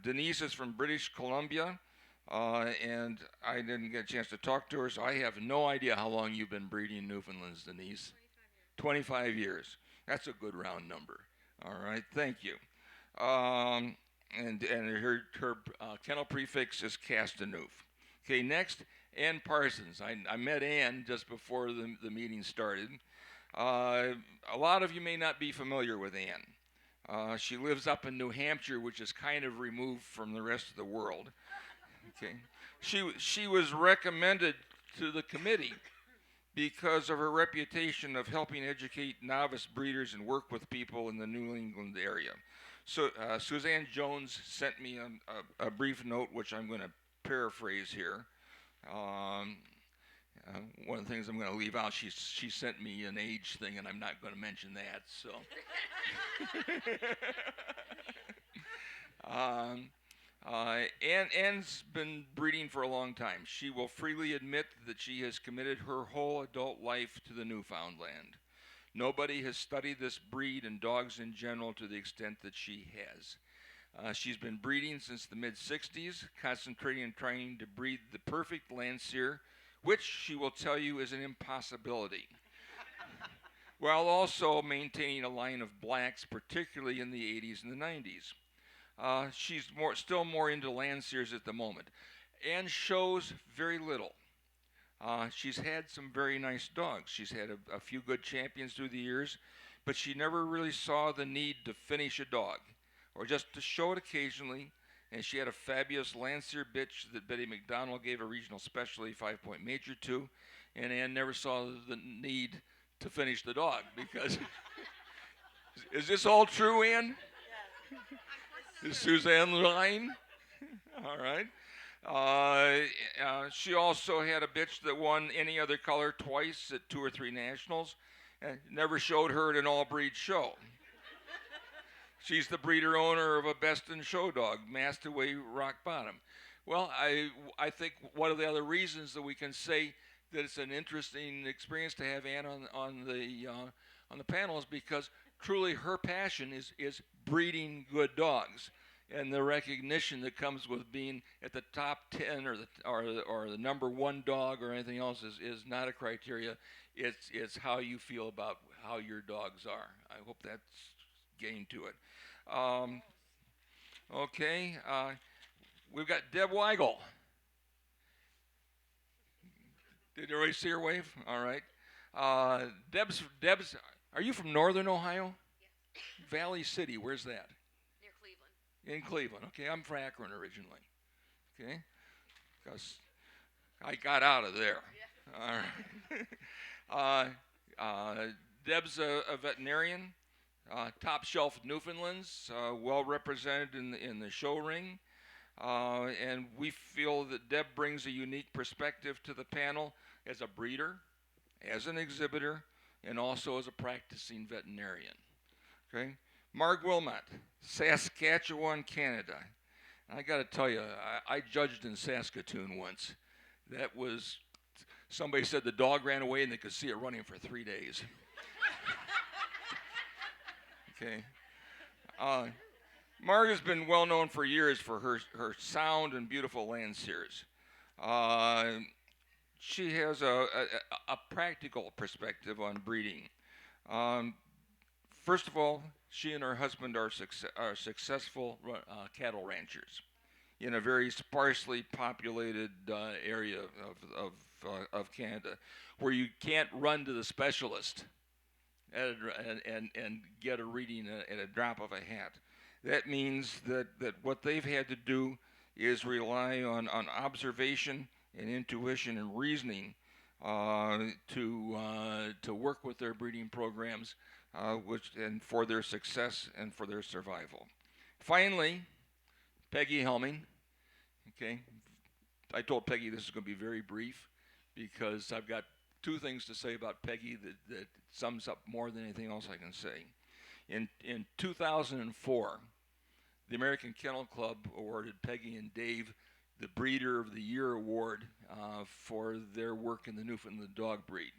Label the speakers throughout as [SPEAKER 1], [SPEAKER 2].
[SPEAKER 1] Denise is from British Columbia, and I didn't get a chance to talk to her, so I have no idea how long you've been breeding Newfoundlands, Denise. 25 years. That's a good round number. All right, thank you. Um, and her kennel prefix is Castanoof. Okay, next, Ann Parsons. I met Ann just before the meeting started. Uh, a lot of you may not be familiar with Ann. She lives up in New Hampshire, which is kind of removed from the rest of the world. Okay, she was recommended to the committee because of her reputation of helping educate novice breeders and work with people in the New England area. So Suzanne Jones sent me a brief note, which I'm going to paraphrase here. Um, One of the things I'm going to leave out, she sent me an age thing, and I'm not going to mention that. So, um, Ann's been breeding for a long time. She will freely admit that she has committed her whole adult life to the Newfoundland. Nobody has studied this breed and dogs in general to the extent that she has. She's been breeding since the mid 60s, concentrating on trying to breed the perfect Landseer, which she will tell you is an impossibility, while also maintaining a line of blacks, particularly in the 80s and the 90s. She's still more into Landseers at the moment, and shows very little. She's had some very nice dogs. She's had a few good champions through the years, but she never really saw the need to finish a dog, or just to show it occasionally. And she had a fabulous Landseer bitch that Betty McDonald gave a regional specialty 5-point major to, and Ann never saw the need to finish the dog because. Is this all true, Ann? Is Suzanne lying? All right. She also had a bitch that won any other color twice at 2 or 3 nationals, and never showed her at an all-breed show. She's the breeder owner of a best in show dog, Mastaway Rock Bottom. Well, I think one of the other reasons that we can say that it's an interesting experience to have Ann on the panel is because truly her passion is breeding good dogs, and the recognition that comes with being at the top 10 or the number one dog or anything else is not a criteria. It's how you feel about how your dogs are. I hope that's getting to it. Um, okay, we've got Deb Weigel. Did everybody see her wave? All right. Deb's. Are you from Northern Ohio?
[SPEAKER 2] Yes.
[SPEAKER 1] Valley City. Where's that?
[SPEAKER 2] Near Cleveland.
[SPEAKER 1] In Cleveland. Okay, I'm from Akron originally. Okay, because I got out of there.
[SPEAKER 2] Yeah.
[SPEAKER 1] All right. Deb's a veterinarian. Top shelf Newfoundlands, well represented in the show ring. And we feel that Deb brings a unique perspective to the panel as a breeder, as an exhibitor, and also as a practicing veterinarian. Okay, Mark Wilmot, Saskatchewan, Canada. I got to tell you, I judged in Saskatoon once. That was, somebody said the dog ran away and they could see it running for 3 days. Okay. Marg has been well known for years for her sound and beautiful Landseers. She has a practical perspective on breeding. Um, First of all, she and her husband are successful cattle ranchers in a very sparsely populated area of Canada, where you can't run to the specialist and get a reading at a drop of a hat. That means that what they've had to do is rely on observation and intuition and reasoning to work with their breeding programs, and for their success and for their survival. Finally, Peggy Helming. Okay, I told Peggy this is going to be very brief because I've got 2 things to say about Peggy that sums up more than anything else I can say. In 2004, the American Kennel Club awarded Peggy and Dave the Breeder of the Year award for their work in the Newfoundland dog breed.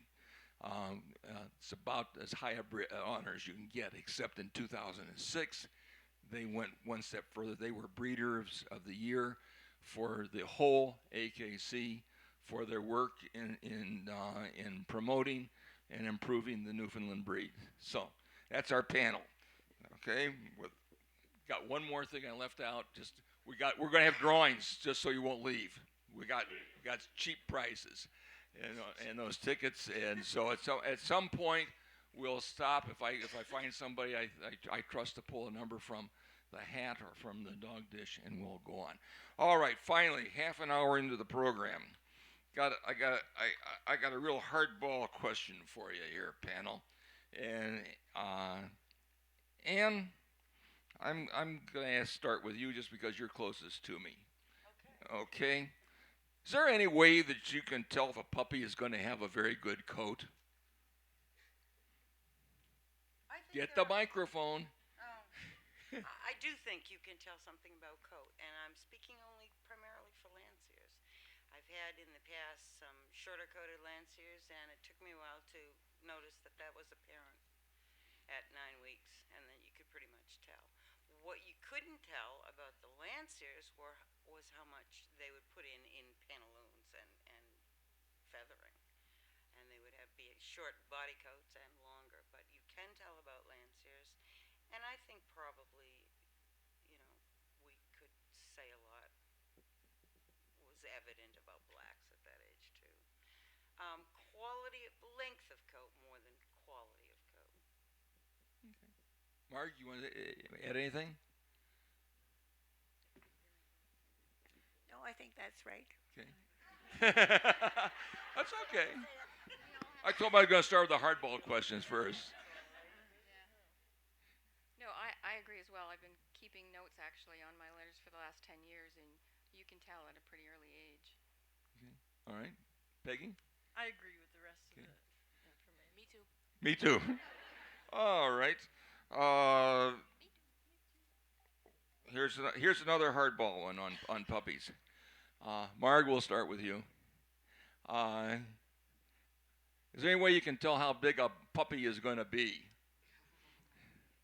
[SPEAKER 1] It's about as high a honor as you can get, except in 2006, they went one step further. They were Breeders of the Year for the whole AKC for their work in promoting and improving the Newfoundland breed. So that's our panel. Okay, got one more thing I left out. We're gonna have drawings just so you won't leave. We got cheap prices, and those tickets. And so at some point we'll stop if I find somebody I trust to pull a number from the hat or from the dog dish, and we'll go on. All right, finally, half an hour into the program, I got a real hardball question for you here, panel, and Anne, I'm gonna start with you just because you're closest to me. Okay. Is there any way that you can tell if a puppy is going to have a very good coat? Get the microphone.
[SPEAKER 3] I do think you can tell something about coat, and I'm speaking only primarily for Lanciers. I've had in the past some shorter coated Lanciers, and it took me a while to notice that that was apparent at 9 weeks, and then you could pretty much tell. What you couldn't tell about the Lanciers was how much they would put in pantaloons and feathering, and they would have be short body coats and longer. But you can tell about Lanciers, and I think probably, we could say a lot was evident about blacks at that age too. Quality, length of coat more than quality of coat.
[SPEAKER 1] Mark, you want to add anything?
[SPEAKER 4] No, I think that's right.
[SPEAKER 1] Okay. That's okay. I told him I was going to start with the hardball questions first.
[SPEAKER 2] No, I agree as well. I've been keeping notes actually on my letters for the last 10 years, and you can tell at a pretty early age.
[SPEAKER 1] Okay. All right. Peggy?
[SPEAKER 5] I agree with the rest of the information.
[SPEAKER 2] Me too.
[SPEAKER 1] Me too. All right. Here's another hardball one on puppies. Marg, we'll start with you. Is there any way you can tell how big a puppy is going to be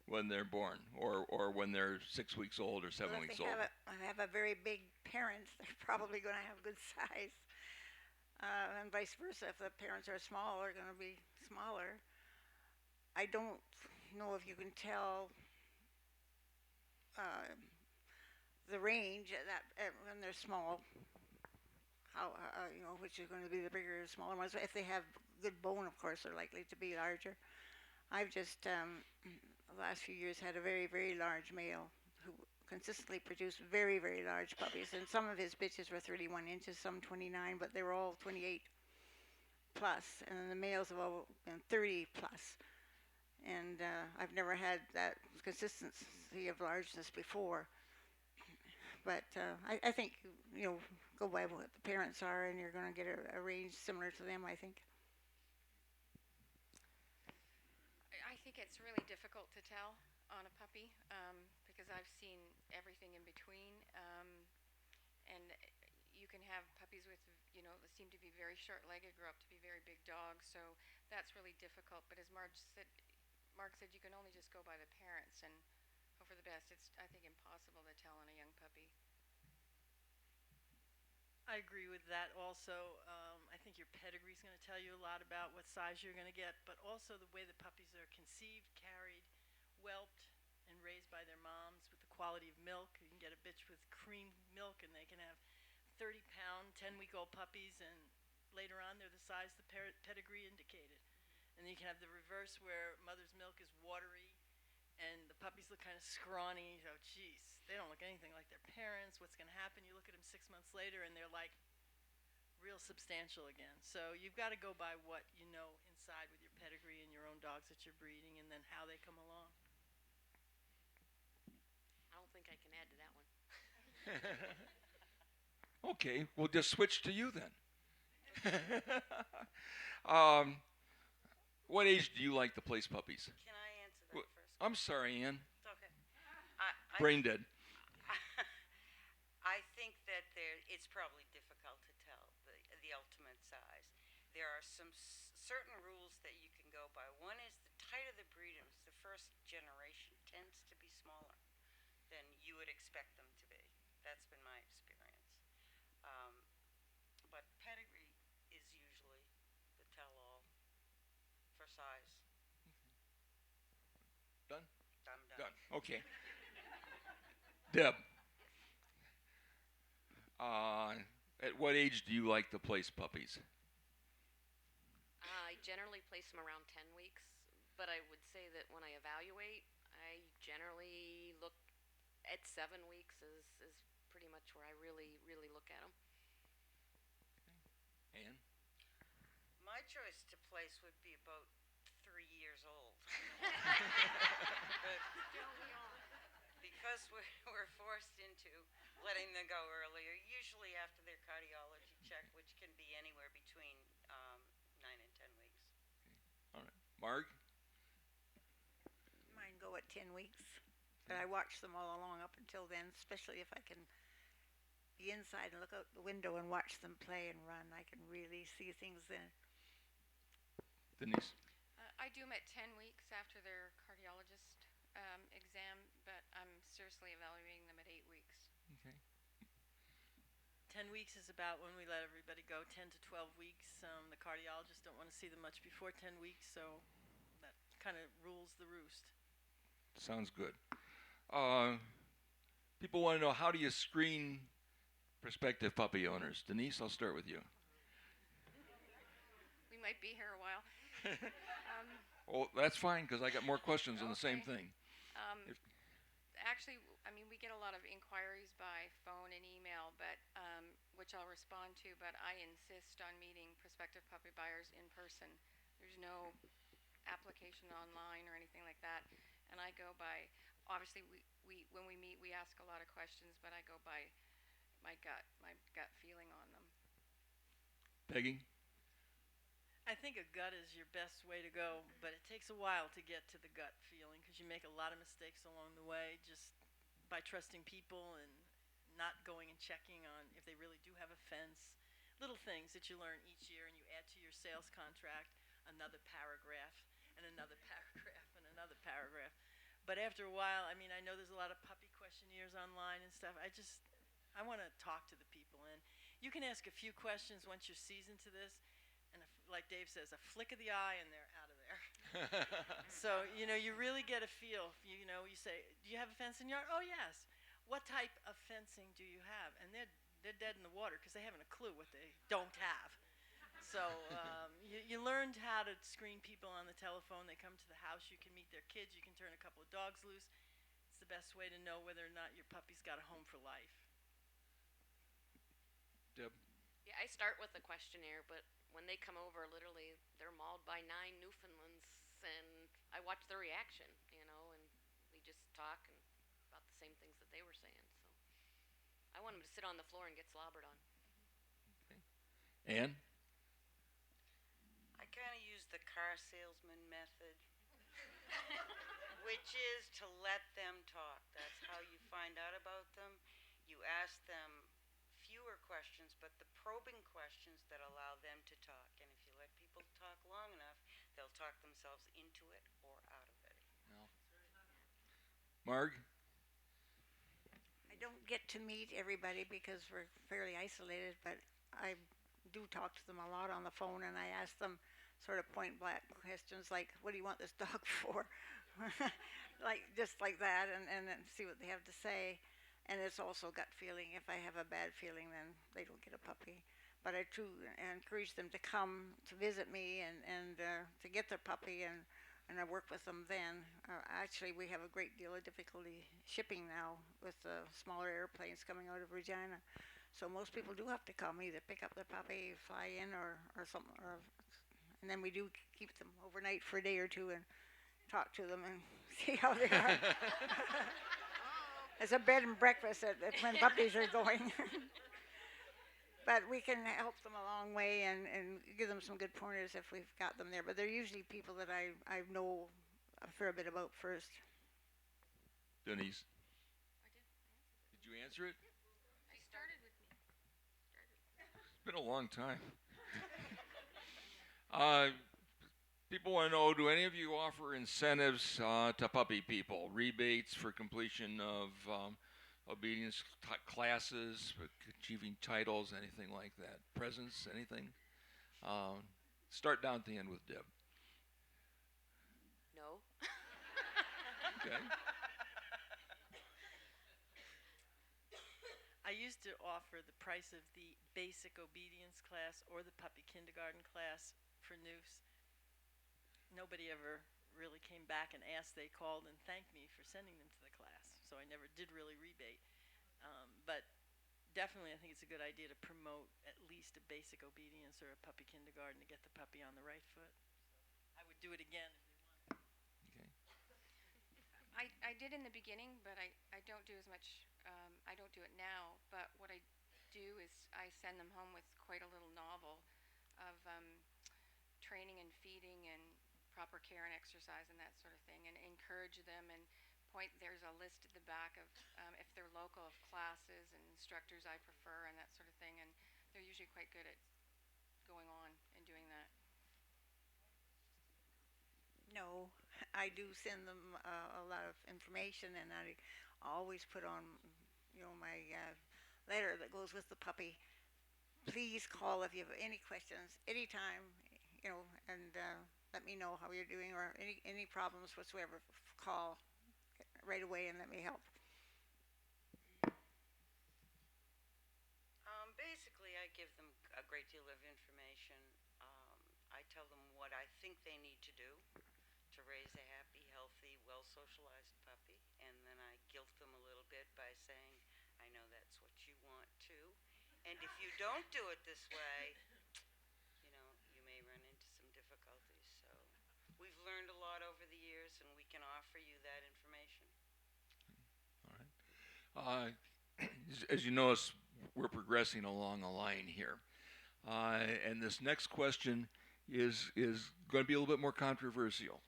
[SPEAKER 1] when they're born, or when they're 6 weeks old or 7 weeks old?
[SPEAKER 4] If they have a very big parent, they're probably going to have good size. And vice versa, if the parents are small, they're going to be smaller. I don't know if you can tell the range when they're small, how which is going to be the bigger or smaller ones. If they have good bone, of course, they're likely to be larger. I've just the last few years had a very, very large male who consistently produced very, very large puppies, and some of his bitches were 31 inches, some 29, but they were all 28 plus, and then the males have all been 30 plus. And I've never had that consistency of largeness before. But I think, go by what the parents are, and you're going to get a range similar to them, I think.
[SPEAKER 2] I think it's really difficult to tell on a puppy because I've seen everything in between. And you can have puppies with, that seem to be very short-legged, grow up to be very big dogs. So that's really difficult. But as Mark said, you can only just go by the parents and hope for the best. It's, I think, impossible to tell on a young puppy.
[SPEAKER 5] I agree with that also. I think your pedigree is going to tell you a lot about what size you're going to get, but also the way the puppies are conceived, carried, whelped, and raised by their moms with the quality of milk. You can get a bitch with cream milk, and they can have 30-pound, 10-week-old puppies, and later on they're the size the pedigree indicated. And then you can have the reverse where mother's milk is watery and the puppies look kind of scrawny. Oh, geez, they don't look anything like their parents. What's going to happen? You look at them 6 months later and they're like real substantial again. So you've got to go by what you know inside with your pedigree and your own dogs that you're breeding, and then how they come along.
[SPEAKER 2] I don't think I can add to that one.
[SPEAKER 1] Okay, we'll just switch to you then. What age do you like to place puppies?
[SPEAKER 3] Can I answer that first?
[SPEAKER 1] I'm sorry, Ann.
[SPEAKER 3] It's okay.
[SPEAKER 1] Brain dead.
[SPEAKER 3] I think that it's probably difficult to tell the ultimate size. There are some certain rules that you can go by. One is the tighter the breed is, the first generation tends to be smaller. than you would expect them to be. That's been my experience. Um, but pedigree is usually the tell-all for size.
[SPEAKER 1] Done?
[SPEAKER 3] I'm done.
[SPEAKER 1] Done. Okay. Deb, at what age do you like to place puppies?
[SPEAKER 6] I generally place them around 10 weeks, but I would say that when I evaluate, I generally look at 7 weeks is pretty much where I really look at them.
[SPEAKER 1] Anne?
[SPEAKER 3] My choice to place would be about 3 years old. But because we're forced into letting them go earlier, usually after their cardiology check, which can be anywhere between 9 and 10 weeks.
[SPEAKER 1] All right. Marg?
[SPEAKER 4] Mine go at 10 weeks, but I watch them all along up until then, especially if I can be inside and look out the window and watch them play and run. I can really see things then.
[SPEAKER 1] Denise?
[SPEAKER 2] I do them at 10 weeks after their cardiologist exam, but I'm seriously evaluating them at 8 weeks.
[SPEAKER 1] Okay.
[SPEAKER 5] 10 weeks is about when we let everybody go. 10 to 12 weeks. The cardiologists don't want to see them much before 10 weeks, so that kind of rules the roost.
[SPEAKER 1] Sounds good. People want to know, how do you screen prospective puppy owners? Denise, I'll start with you.
[SPEAKER 2] We might be here a while.
[SPEAKER 1] Oh, that's fine, because I got more questions on the same
[SPEAKER 2] Okay.
[SPEAKER 1] thing.
[SPEAKER 2] Actually, I mean, we get a lot of inquiries by phone and email, but which I'll respond to. But I insist on meeting prospective puppy buyers in person. There's no application online or anything like that. And I go by, obviously, we when we meet, we ask a lot of questions, but I go by my gut feeling on them.
[SPEAKER 1] Peggy?
[SPEAKER 5] I think a gut is your best way to go, but it takes a while to get to the gut feeling because you make a lot of mistakes along the way just by trusting people and not going and checking on if they really do have a fence. Little things that you learn each year, and you add to your sales contract another paragraph and another paragraph and another paragraph. But after a while, I mean, I know there's a lot of puppy questionnaires online and stuff. I want to talk to the people, and you can ask a few questions once you're seasoned to this. And like Dave says, a flick of the eye and they're out of there. So, you really get a feel. You say, do you have a fence in your yard? Oh, yes. What type of fencing do you have? And they're dead in the water because they haven't a clue what they don't have. So you learned how to screen people on the telephone. They come to the house. You can meet their kids. You can turn a couple of dogs loose. It's the best way to know whether or not your puppy's got a home for life.
[SPEAKER 1] Deb?
[SPEAKER 6] Yeah, I start with a questionnaire, but when they come over, literally, they're mauled by 9 Newfoundlands, and I watch their reaction, and we just talk and about the same things that they were saying. So I want them to sit on the floor and get slobbered on.
[SPEAKER 1] Okay. Anne?
[SPEAKER 3] I kind of use the car salesman method, which is to let them talk. That's how you find out about them. You ask them fewer questions, but the probing questions that allow them to talk. And if you let people talk long enough, they'll talk themselves into it or out of it.
[SPEAKER 1] No. Marg?
[SPEAKER 4] I don't get to meet everybody because we're fairly isolated, but I do talk to them a lot on the phone, and I ask them sort of point blank questions like, what do you want this dog for? just like that, and then see what they have to say. And it's also gut feeling. If I have a bad feeling, then they don't get a puppy. But I do encourage them to come to visit me and to get their puppy, and I work with them then. Actually, we have a great deal of difficulty shipping now with the smaller airplanes coming out of Regina. So most people do have to come, either pick up their puppy, fly in, or something. And then we do keep them overnight for a day or two and talk to them and see how they are. It's a bed and breakfast when puppies are going. But we can help them a long way and give them some good pointers if we've got them there. But they're usually people that I know a fair bit about first.
[SPEAKER 1] Denise?
[SPEAKER 2] I did.
[SPEAKER 1] Did you answer it?
[SPEAKER 2] She started with me.
[SPEAKER 1] It's been a long time. People want to know, do any of you offer incentives to puppy people? Rebates for completion of obedience classes, for achieving titles, anything like that? Presents, anything? Um, Start down at the end with Deb.
[SPEAKER 6] No.
[SPEAKER 1] Okay.
[SPEAKER 5] I used to offer the price of the basic obedience class or the puppy kindergarten class for Noofs. Nobody ever really came back and asked. They called and thanked me for sending them to the class, so I never did really rebate. But definitely, I think it's a good idea to promote at least a basic obedience or a puppy kindergarten to get the puppy on the right foot. I would do it again if they wanted.
[SPEAKER 1] Okay.
[SPEAKER 2] I did in the beginning, but I don't do as much. I don't do it now. But what I do is I send them home with quite a little novel of training and feeding and proper care and exercise and that sort of thing, and encourage them and point. There's a list at the back of if they're local of classes and instructors I prefer and that sort of thing, and they're usually quite good at going on and doing that.
[SPEAKER 4] No, I do send them a lot of information, and I always put on, my letter that goes with the puppy. Please call if you have any questions anytime, and let me know how you're doing or any problems whatsoever. Call right away and let me help.
[SPEAKER 3] Basically, I give them a great deal of information. I tell them what I think they need to do to raise a happy, healthy, well socialized puppy, and then I guilt them a little bit by saying, I know that's what you want too. And if you don't do it this way, you may run into some difficulties. So we've learned a lot over the years, and we can offer you that information.
[SPEAKER 1] All right. As you notice, we're progressing along a line here. And this next question is going to be a little bit more controversial.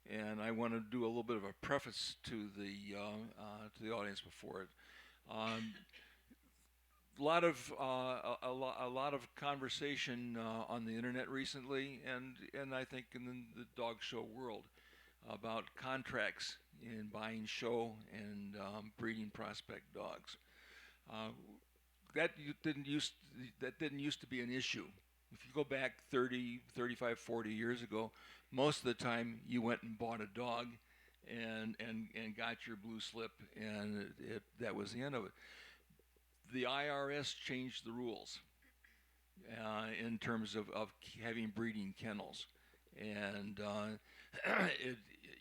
[SPEAKER 1] And I want to do a little bit of a preface to the audience before it. A lot of a lot of conversation on the internet recently, and I think in the dog show world about contracts in buying show and breeding prospect dogs. Uh, that didn't used to be an issue. If you go back 30, 35, 40 years ago, most of the time you went and bought a dog and got your blue slip, and that was the end of it. The IRS changed the rules in terms of having breeding kennels, and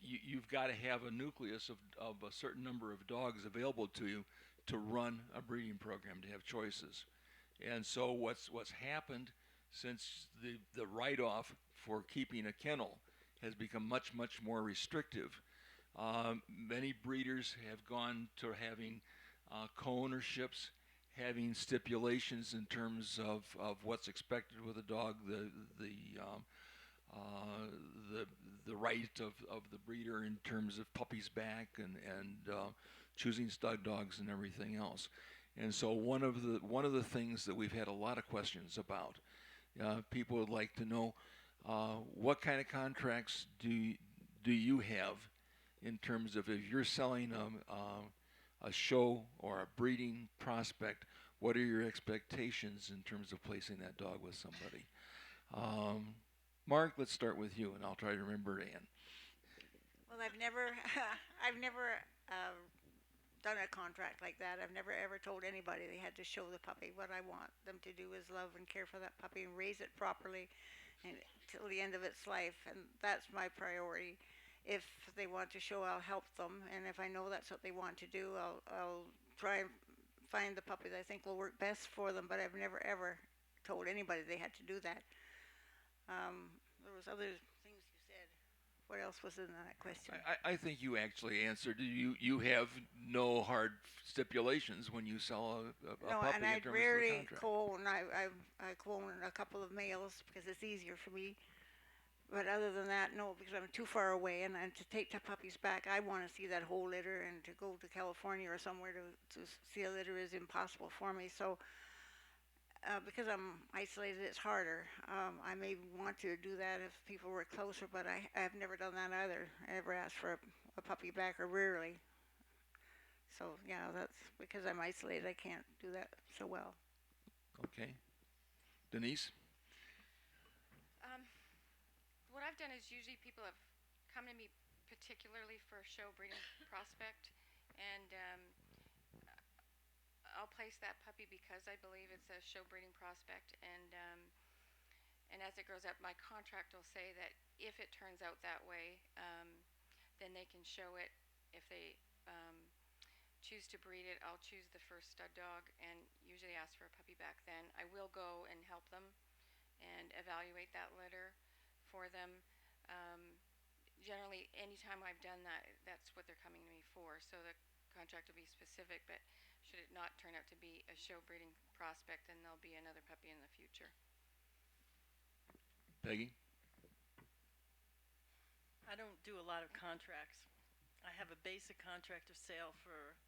[SPEAKER 1] you've got to have a nucleus of a certain number of dogs available to you to run a breeding program, to have choices. And so what's happened since the write-off for keeping a kennel has become much more restrictive. Many breeders have gone to having co-ownerships, having stipulations in terms of what's expected with a dog, the right of the breeder in terms of puppies back and choosing stud dogs and everything else. And so one of the things that we've had a lot of questions about, people would like to know what kind of contracts do you have in terms of if you're selling a show or a breeding prospect, what are your expectations in terms of placing that dog with somebody? Mark, let's start with you, and I'll try to remember Ann.
[SPEAKER 4] Well, I've never, I've never done a contract like that. I've never ever told anybody they had to show the puppy. What I want them to do is love and care for that puppy and raise it properly until the end of its life, and that's my priority. If they want to show, I'll help them, and if I know that's what they want to do, I'll try and find the puppy that I think will work best for them. But I've never ever told anybody they had to do that. There was other things you said. What else was in that question?
[SPEAKER 1] I think you actually answered. You have no hard stipulations when you sell a
[SPEAKER 4] No,
[SPEAKER 1] puppy
[SPEAKER 4] and
[SPEAKER 1] in
[SPEAKER 4] I
[SPEAKER 1] terms of the
[SPEAKER 4] rarely
[SPEAKER 1] contract.
[SPEAKER 4] clone. I clone a couple of males because it's easier for me. But other than that, no, because I'm too far away, and to take the puppies back, I want to see that whole litter, and to go to California or somewhere to see a litter is impossible for me. So because I'm isolated, it's harder. I may want to do that if people were closer, but I've never done that either. I ever asked for a puppy back, or rarely. So yeah, that's because I'm isolated. I can't do that so well.
[SPEAKER 1] Okay. Denise?
[SPEAKER 2] Um, what I've done is usually people have come to me particularly for a show breeding prospect, and I'll place that puppy because I believe it's a show breeding prospect, and as it grows up, my contract will say that if it turns out that way, then they can show it. If they choose to breed it, I'll choose the first stud dog and usually ask for a puppy back then. I will go and help them and evaluate that litter for them. Um, Generally, anytime I've done that, that's what they're coming to me for. So the contract will be specific, but should it not turn out to be a show breeding prospect, then there'll be another puppy in the future.
[SPEAKER 1] Peggy?
[SPEAKER 5] I don't do a lot of contracts. I have a basic contract of sale for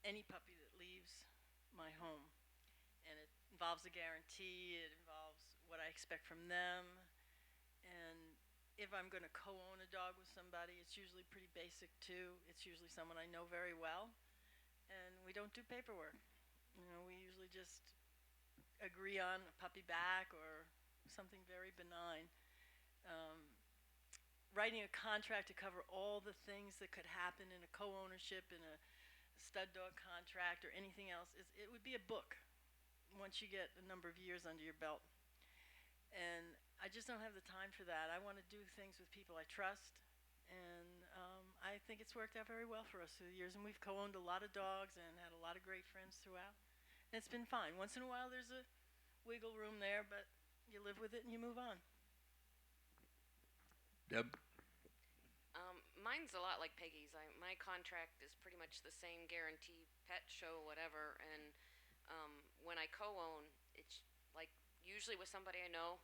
[SPEAKER 5] any puppy that leaves my home. And it involves a guarantee, it involves what I expect from them. And if I'm going to co-own a dog with somebody, it's usually pretty basic too. It's usually someone I know very well. And we don't do paperwork. We usually just agree on a puppy back or something very benign. Um, Writing a contract to cover all the things that could happen in a co-ownership, in a stud dog contract, or anything else, it would be a book once you get a number of years under your belt. And I just don't have the time for that. I want to do things with people I trust, and I think it's worked out very well for us through the years. And we've co-owned a lot of dogs and had a lot of great friends throughout. And it's been fine. Once in a while, there's a wiggle room there, but you live with it and you move on.
[SPEAKER 1] Deb?
[SPEAKER 6] Mine's a lot like Peggy's. My contract is pretty much the same, guarantee, pet show, whatever. And when I co-own, it's like usually with somebody I know.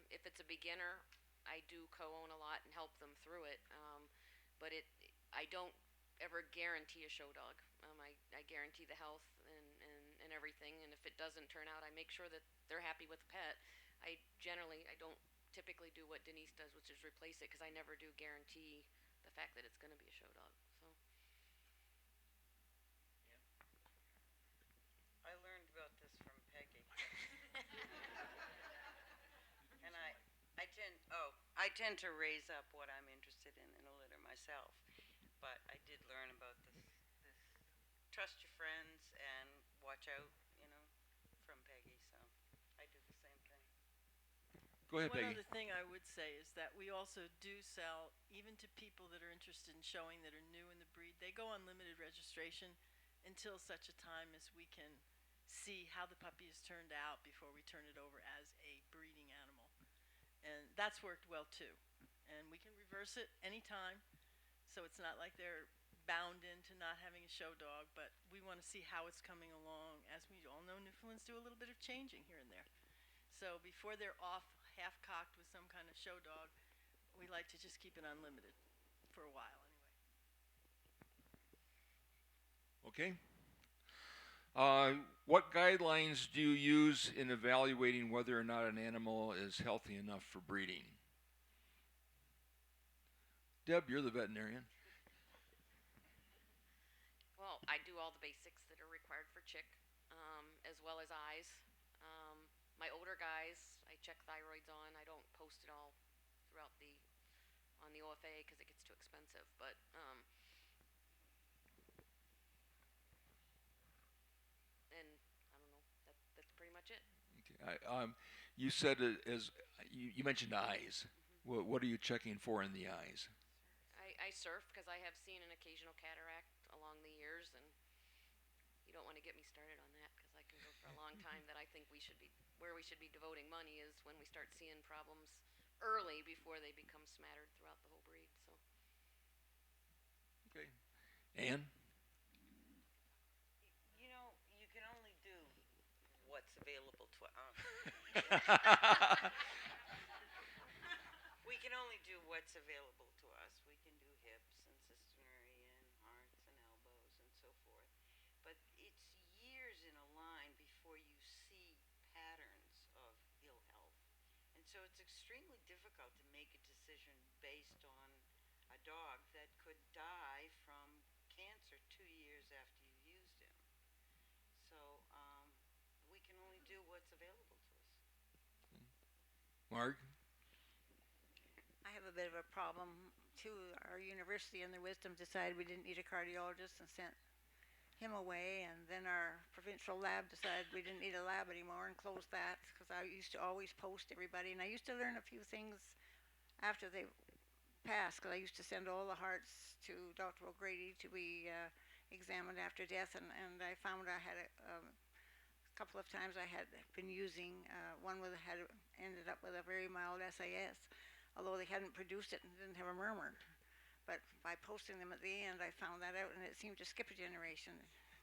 [SPEAKER 6] If it's a beginner, I do co-own a lot and help them through it. But I don't ever guarantee a show dog. I guarantee the health and everything. And if it doesn't turn out, I make sure that they're happy with the pet. I don't typically do what Denise does, which is replace it, because I never do guarantee the fact that it's going to be a show dog. So
[SPEAKER 3] I learned about this from Peggy. And I tend to raise up what I'm interested in a litter myself. But I did learn about this trust your friends and watch out, from Peggy. So I do the same thing.
[SPEAKER 1] Go ahead,
[SPEAKER 5] One
[SPEAKER 1] Peggy.
[SPEAKER 5] other thing I would say is that we also do sell, even to people that are interested in showing that are new in the breed, they go on limited registration until such a time as we can see how the puppy has turned out before we turn it over as a breeding animal. And that's worked well too. And we can reverse it anytime, so it's not like they're bound into not having a show dog, but we want to see how it's coming along. As we all know, Newfoundlands do a little bit of changing here and there. So before they're off half-cocked with some kind of show dog, we like to just keep it unlimited for a while anyway.
[SPEAKER 1] Okay. What guidelines do you use in evaluating whether or not an animal is healthy enough for breeding? Deb, you're the veterinarian.
[SPEAKER 6] well, I do all the basics that are required for chick, as well as eyes. My older guys, I check thyroids on. I don't post it all throughout on the OFA because it gets too expensive. But and I don't know. That's pretty much it.
[SPEAKER 1] Okay. You said you mentioned eyes. What are you checking for in the eyes?
[SPEAKER 6] I surf because I have seen an occasional cataract along the years, and you don't want to get me started on that because I can go for a long time. That I think we should be devoting money is when we start seeing problems early before they become smattered throughout the whole breed. So
[SPEAKER 1] Okay. Anne?
[SPEAKER 3] You can only do what's available to us. We can only do what's available to us. We can do hips and cisternary and hearts and elbows and so forth. But it's years in a line before you see patterns So it's extremely difficult to make a decision based on a dog that could die from cancer 2 years after you used him. So we can only do what's available to us.
[SPEAKER 1] Mark?
[SPEAKER 4] I have a bit of a problem too. Our university in their wisdom decided we didn't need a cardiologist and sent him away, and then our provincial lab decided we didn't need a lab anymore and closed that, because I used to always post everybody, and I used to learn a few things after they passed, because I used to send all the hearts to Dr. O'Grady to be examined after death, and I found I had a couple of times I had been using one with had ended up with a very mild SAS, although they hadn't produced it and didn't have a murmur. But by posting them at the end, I found that out, and it seemed to skip a generation.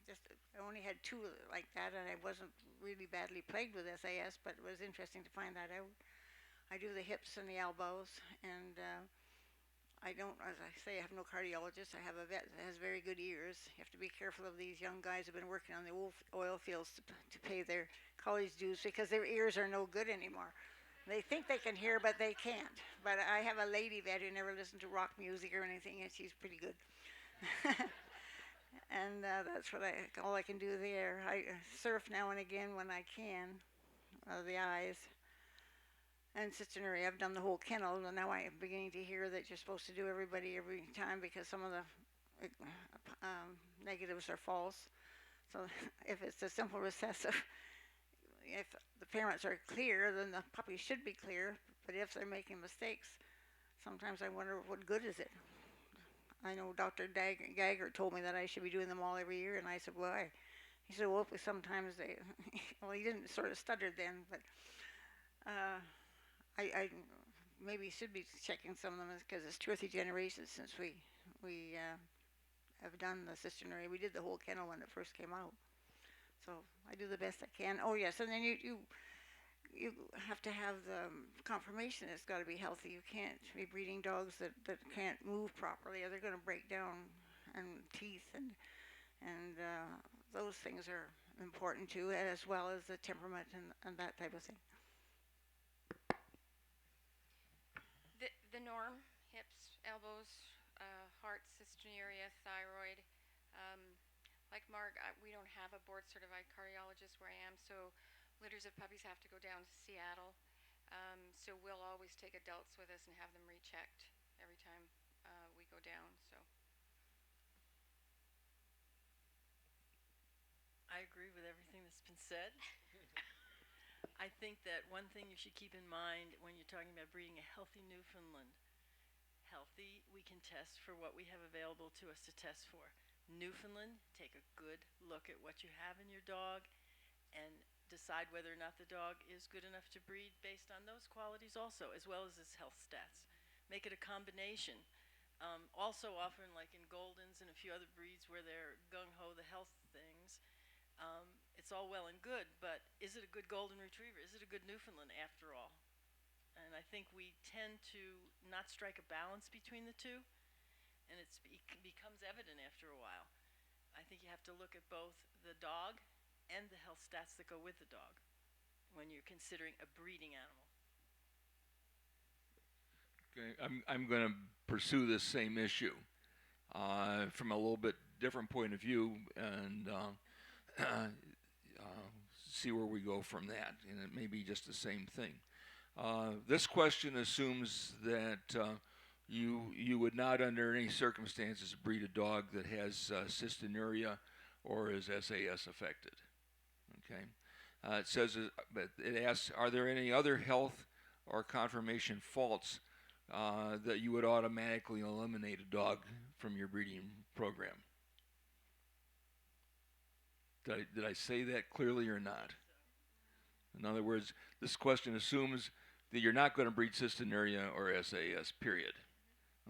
[SPEAKER 4] Just I only had two like that, and I wasn't really badly plagued with SAS, but it was interesting to find that out. I do the hips and the elbows, and I don't, as I say, I have no cardiologist. I have a vet that has very good ears. You have to be careful of these young guys who've been working on the oil fields to pay their college dues, because their ears are no good anymore. They think they can hear, but they can't. But I have a lady vet who never listened to rock music or anything, and she's pretty good. And that's what all I can do there. I surf now and again when I can, the eyes. And Sister Nuri, I've done the whole kennel, and now I'm beginning to hear that you're supposed to do everybody every time, because some of the negatives are false. So if it's a simple recessive, if the parents are clear, then the puppy should be clear. But if they're making mistakes, sometimes I wonder what good is it. I know Dr. Geiger told me that I should be doing them all every year, and I said, why? He said, well, sometimes they, well, he didn't sort of stutter then, but I maybe should be checking some of them, because it's 2 or 3 generations since we have done the cisternary. We did the whole kennel when it first came out. So I do the best I can. Oh yes, and then you have to have the confirmation it's got to be healthy. You can't be breeding dogs that can't move properly, or they're going to break down, and teeth and those things are important too, as well as the temperament and that type of thing.
[SPEAKER 2] The norm: hips, elbows, heart, cystinuria, thyroid. Like Mark, we don't have a board-certified cardiologist where I am, so litters of puppies have to go down to Seattle. So we'll always take adults with us and have them rechecked every time we go down. So
[SPEAKER 5] I agree with everything that's been said. I think that one thing you should keep in mind when you're talking about breeding a healthy Newfoundland, healthy, we can test for what we have available to us to test for. Newfoundland, take a good look at what you have in your dog and decide whether or not the dog is good enough to breed based on those qualities also, as well as its health stats. Make it a combination. Also often, like in Goldens and a few other breeds where they're gung-ho the health things, it's all well and good, but is it a good Golden Retriever? Is it a good Newfoundland after all? And I think we tend to not strike a balance between the two, and it becomes evident after a while. I think you have to look at both the dog and the health stats that go with the dog when you're considering a breeding animal.
[SPEAKER 1] Okay, I'm going to pursue this same issue from a little bit different point of view, and see where we go from that. And it may be just the same thing. This question assumes that you would not, under any circumstances, breed a dog that has cystinuria or is SAS affected. Okay. It says, but it asks, are there any other health or conformation faults that you would automatically eliminate a dog from your breeding program? Did I say that clearly or not? In other words, this question assumes that you're not going to breed cystinuria or SAS, period.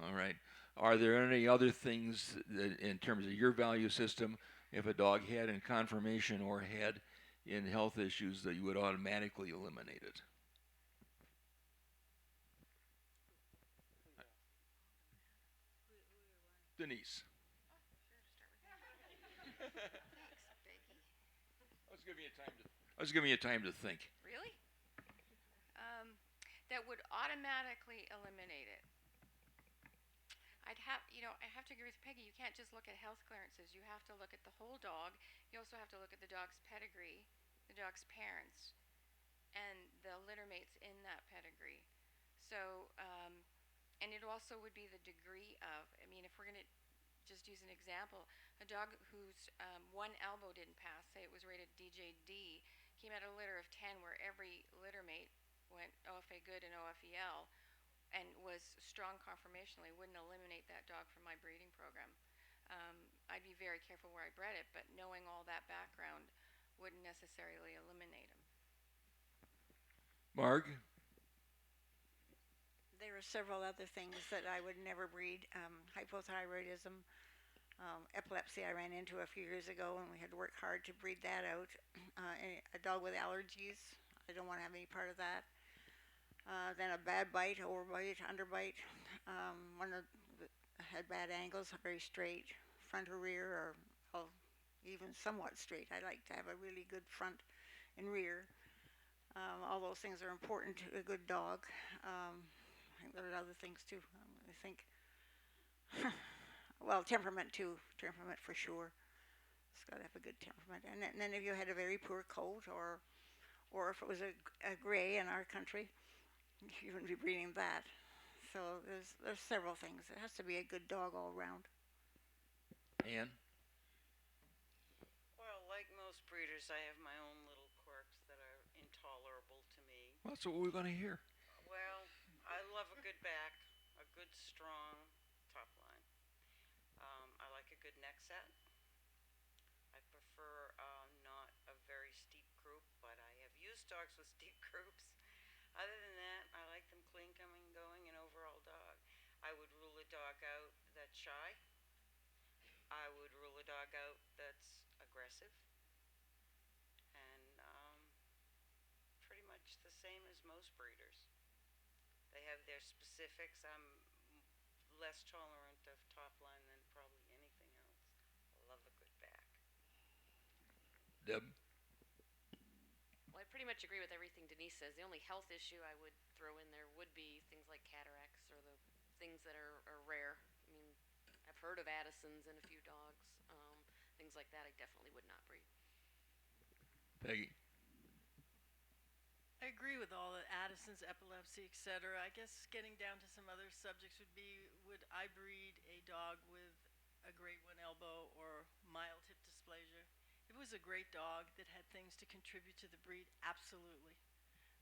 [SPEAKER 1] All right. Are there any other things that, in terms of your value system, if a dog had in conformation or had in health issues, that you would automatically eliminate it? Denise.
[SPEAKER 2] thanks, Becky.
[SPEAKER 1] I was giving you time to think.
[SPEAKER 2] Really? that would automatically eliminate it. I have to agree with Peggy. You can't just look at health clearances. You have to look at the whole dog. You also have to look at the dog's pedigree, the dog's parents, and the litter mates in that pedigree. So, and it also would be the degree of, I mean, if we're going to just use an example, a dog whose one elbow didn't pass, say it was rated DJD, came out of a litter of 10 where every litter mate went OFA good and OFEL and was strong conformationally, wouldn't eliminate that dog from my breeding program. I'd be very careful where I bred it, but knowing all that background wouldn't necessarily eliminate him.
[SPEAKER 1] Marg?
[SPEAKER 4] There are several other things that I would never breed. Hypothyroidism, epilepsy I ran into a few years ago, and we had to work hard to breed that out. A dog with allergies, I don't want to have any part of that. Then a bad bite, overbite, underbite. One that had bad angles, very straight, front or rear, or even somewhat straight. I like to have a really good front and rear. All those things are important to a good dog. I think there are other things too. I think, well, temperament too. Temperament for sure. It's got to have a good temperament. And then if you had a very poor coat, or if it was a gray in our country, you wouldn't be breeding that. So there's several things. It has to be a good dog all around.
[SPEAKER 1] Ann?
[SPEAKER 3] Well, like most breeders, I have my own little quirks that are intolerable to me.
[SPEAKER 1] Well, that's what we're going to hear.
[SPEAKER 3] Well, I love a good back, a good strong top line. I like a good neck set. I prefer not a very steep croup, but I have used dogs with steep croups. Other than that, I like them clean coming, going, and overall dog. I would rule a dog out that's shy. I would rule a dog out that's aggressive. And pretty much the same as most breeders. They have their specifics. I'm less tolerant of top line than probably anything else. I love a good back.
[SPEAKER 1] Deb?
[SPEAKER 6] Well, I pretty much agree with everything Denise says. The only health issue I would throw in there would be things like cataracts or the things that are rare. I mean, I've heard of Addison's in a few dogs. Things like that I definitely would not breed.
[SPEAKER 1] Peggy?
[SPEAKER 5] I agree with all the Addison's, epilepsy, etc. I guess getting down to some other subjects would be, would I breed a dog with a grade 1 elbow or mild hip dysplasia? If it was a great dog that had things to contribute to the breed, absolutely.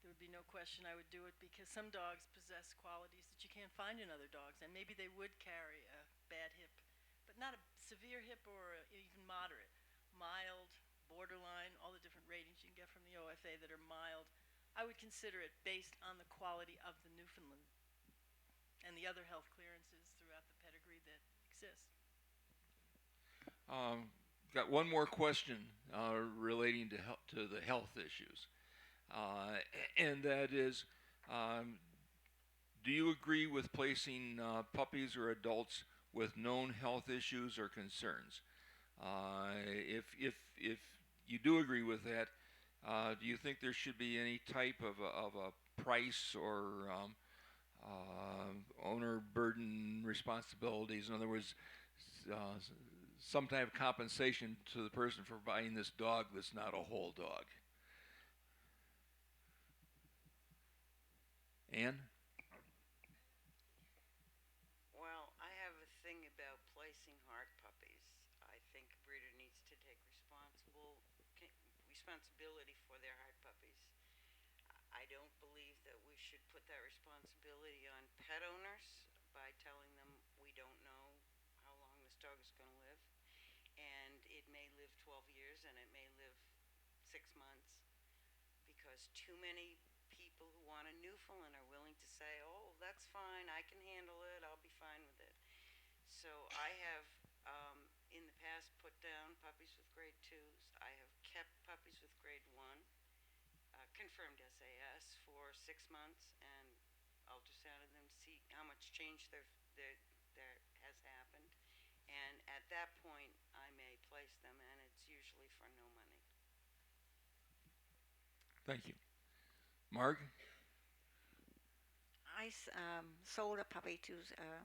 [SPEAKER 5] There would be no question I would do it, because some dogs possess qualities that you can't find in other dogs, and maybe they would carry a bad hip, but not a severe hip or even moderate. Mild, borderline, all the different ratings you can get from the OFA that are mild. I would consider it based on the quality of the Newfoundland and the other health clearances throughout the pedigree that exist.
[SPEAKER 1] Got one more question relating to the health issues, and that is, do you agree with placing puppies or adults with known health issues or concerns? If you do agree with that, do you think there should be any type of a price or owner burden responsibilities? In other words, some type of compensation to the person for buying this dog that's not a whole dog. Ann?
[SPEAKER 3] Well, I have a thing about placing hard puppies. I think a breeder needs to take responsibility for their hard puppies. I don't believe that we should put that responsibility on pet owners by telling them we don't know how long this dog is going to live. And it may live 12 years and it may live 6 months, because too many people who want a Newfoundland are willing to say, oh, that's fine, I can handle it, I'll be fine with it. So I have in the past put down puppies with grade 2s. I have kept puppies with grade 1, confirmed SAS, for 6 months, and ultrasounded them to see how much change there has happened. And at that point, I may place them, and it's usually for no money.
[SPEAKER 1] Thank you. Marg?
[SPEAKER 4] sold a puppy to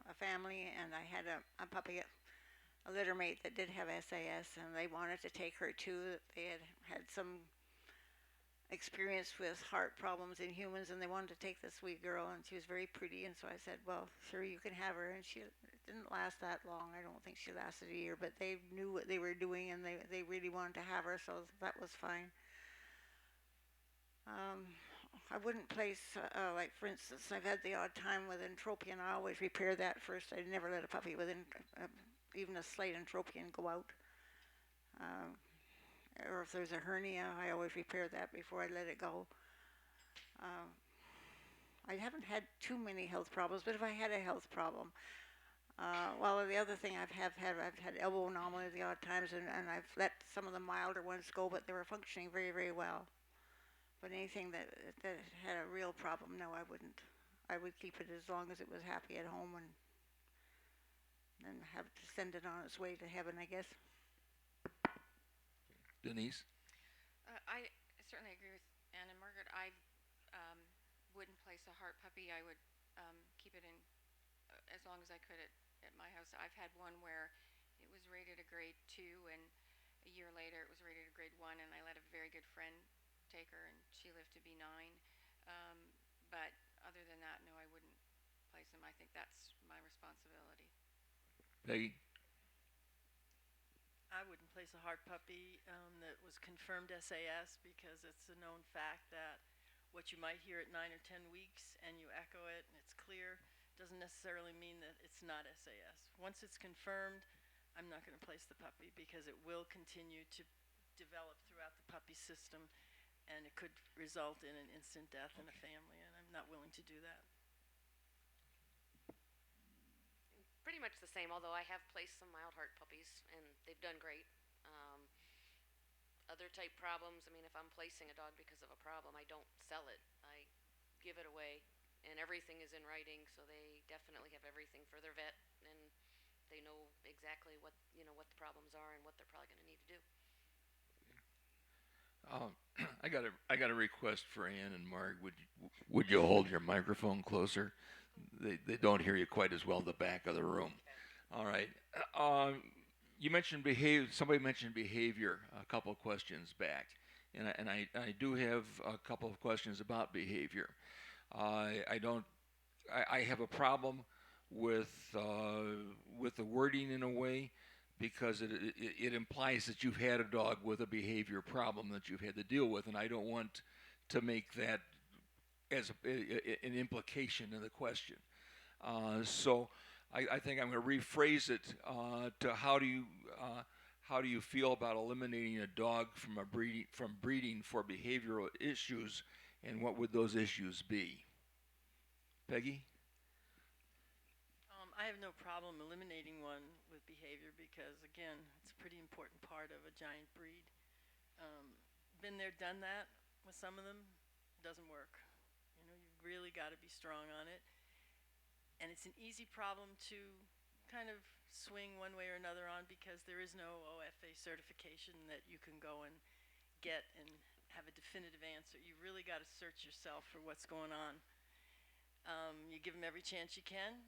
[SPEAKER 4] a family, and I had a puppy, a litter mate that did have SAS, and they wanted to take her too. They had some experience with heart problems in humans, and they wanted to take this sweet girl, and she was very pretty, and so I said, well, sure, you can have her. And she didn't last that long. I don't think she lasted a year, but they knew what they were doing, and they really wanted to have her, so that was fine. I wouldn't place, like for instance, I've had the odd time with entropion. I always repair that first. I never let a puppy with even a slight entropion go out. Um, or if there's a hernia, I always repair that before I let it go. Uh, I haven't had too many health problems, but if I had a health problem, well, the other thing I've had elbow anomaly the odd times, and I've let some of the milder ones go, but they were functioning very, very well. But anything that had a real problem, no, I wouldn't. I would keep it as long as it was happy at home, and then have to send it on its way to heaven, I guess.
[SPEAKER 1] Denise?
[SPEAKER 2] I certainly agree with Anne and Margaret. I wouldn't place a heart puppy. I would keep it in as long as I could at my house. I've had one where it was rated a grade 2, and a year later it was rated a grade 1, and I let a very good friend take her, and she lived to be 9. But other than that, no, I wouldn't place them. I think that's my responsibility.
[SPEAKER 1] Peggy?
[SPEAKER 5] I wouldn't place a heart puppy that was confirmed SAS, because it's a known fact that what you might hear at 9 or 10 weeks and you echo it and it's clear doesn't necessarily mean that it's not SAS. Once it's confirmed, I'm not going to place the puppy, because it will continue to develop throughout the puppy system, and it could result in an instant death in a family, and I'm not willing to do that.
[SPEAKER 6] Pretty much the same, although I have placed some mild heart puppies and they've done great. Other type problems, I mean, if I'm placing a dog because of a problem, I don't sell it. I give it away, and everything is in writing, so they definitely have everything for their vet, and they know exactly what what the problems are and what they're probably going to need to do.
[SPEAKER 1] I got a request for Ann and Marg. Would you hold your microphone closer? They don't hear you quite as well in the back of the room. All right. You mentioned somebody mentioned behavior a couple of questions back, and I do have a couple of questions about behavior. I have a problem with the wording in a way, because it implies that you've had a dog with a behavior problem that you've had to deal with, and I don't want to make that as an implication in the question. So I think I'm going to rephrase it to how do you feel about eliminating a dog from breeding for behavioral issues, and what would those issues be? Peggy?
[SPEAKER 5] I have no problem eliminating one with behavior, because, again, it's a pretty important part of a giant breed. Been there, done that with some of them. Doesn't work. You've really got to be strong on it. And it's an easy problem to kind of swing one way or another on, because there is no OFA certification that you can go and get and have a definitive answer. You really got to search yourself for what's going on. You give them every chance you can.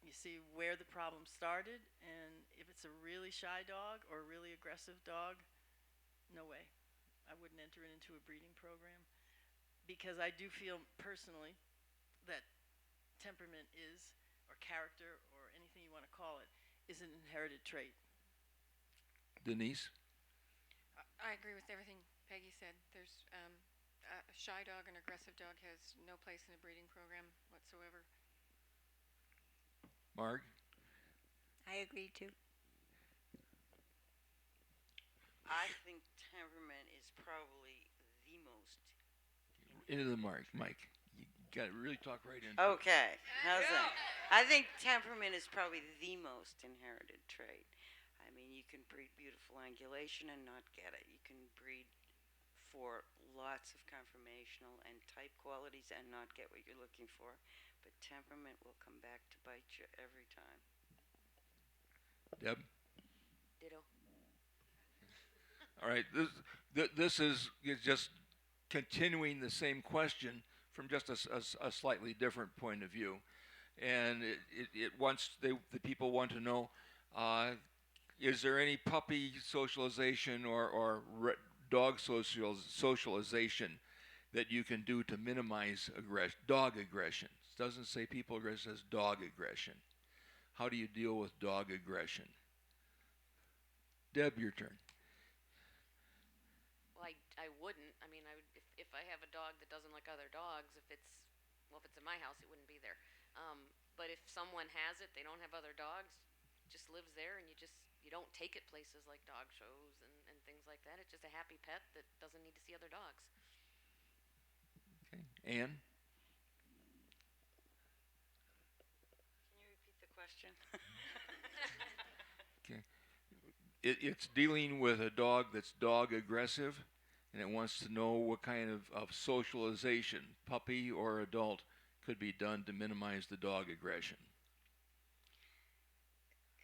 [SPEAKER 5] You see where the problem started, and if it's a really shy dog or a really aggressive dog, no way. I wouldn't enter it into a breeding program, because I do feel personally that temperament is, or character, or anything you want to call it, is an inherited trait.
[SPEAKER 1] Denise?
[SPEAKER 2] I agree with everything Peggy said. There's a shy dog, an aggressive dog has no place in a breeding program whatsoever.
[SPEAKER 1] Marg?
[SPEAKER 4] I agree too.
[SPEAKER 3] I think temperament is probably the most.
[SPEAKER 1] Into the mic. You got to really talk right into it.
[SPEAKER 3] Okay, how's that? I think temperament is probably the most inherited trait. I mean, you can breed beautiful angulation and not get it. You can breed for lots of conformational and type qualities and not get what you're looking for. But temperament will come back to bite you every time.
[SPEAKER 1] Deb?
[SPEAKER 6] Ditto.
[SPEAKER 1] All right. This is just continuing the same question, from just a slightly different point of view, and it wants the people want to know, is there any puppy socialization or dog socialization that you can do to minimize dog aggression? It doesn't say people aggression, it says dog aggression. How do you deal with dog aggression? Deb, your turn.
[SPEAKER 6] Well, I wouldn't. I mean, I would if I have a dog that doesn't like other dogs. If it's in my house, it wouldn't be there. But if someone has it, they don't have other dogs, just lives there, and you don't take it places like dog shows and things like that. It's just a happy pet that doesn't need to see other dogs.
[SPEAKER 1] Okay, Anne.
[SPEAKER 3] Can you repeat the question?
[SPEAKER 1] Okay, it's dealing with a dog that's dog aggressive, and it wants to know what kind of socialization, puppy or adult, could be done to minimize the dog aggression.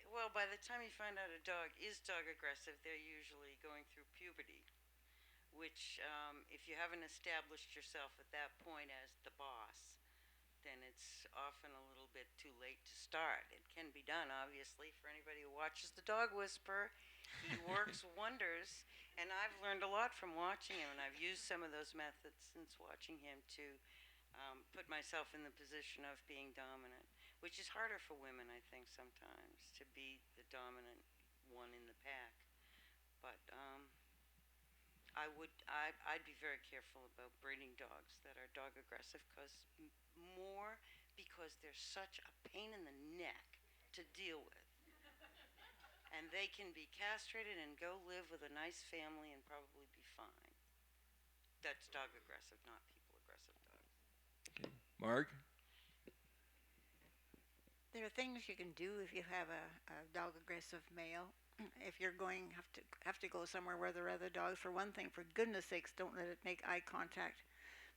[SPEAKER 3] Well, by the time you find out a dog is dog aggressive, they're usually going through puberty, which, if you haven't established yourself at that point as the boss, then it's often a little bit too late to start. It can be done, obviously, for anybody who watches The Dog Whisperer. He works wonders, and I've learned a lot from watching him, and I've used some of those methods since watching him to put myself in the position of being dominant, which is harder for women, I think, sometimes, to be the dominant one in the pack. But I'd be very careful about breeding dogs that are dog aggressive, because they're such a pain in the neck to deal with. And they can be castrated and go live with a nice family and probably be fine. That's dog aggressive, not people aggressive dogs.
[SPEAKER 1] Okay. Marg?
[SPEAKER 4] There are things you can do if you have a dog aggressive male. If you're going have to go somewhere where there are other dogs, for one thing, for goodness sakes, don't let it make eye contact,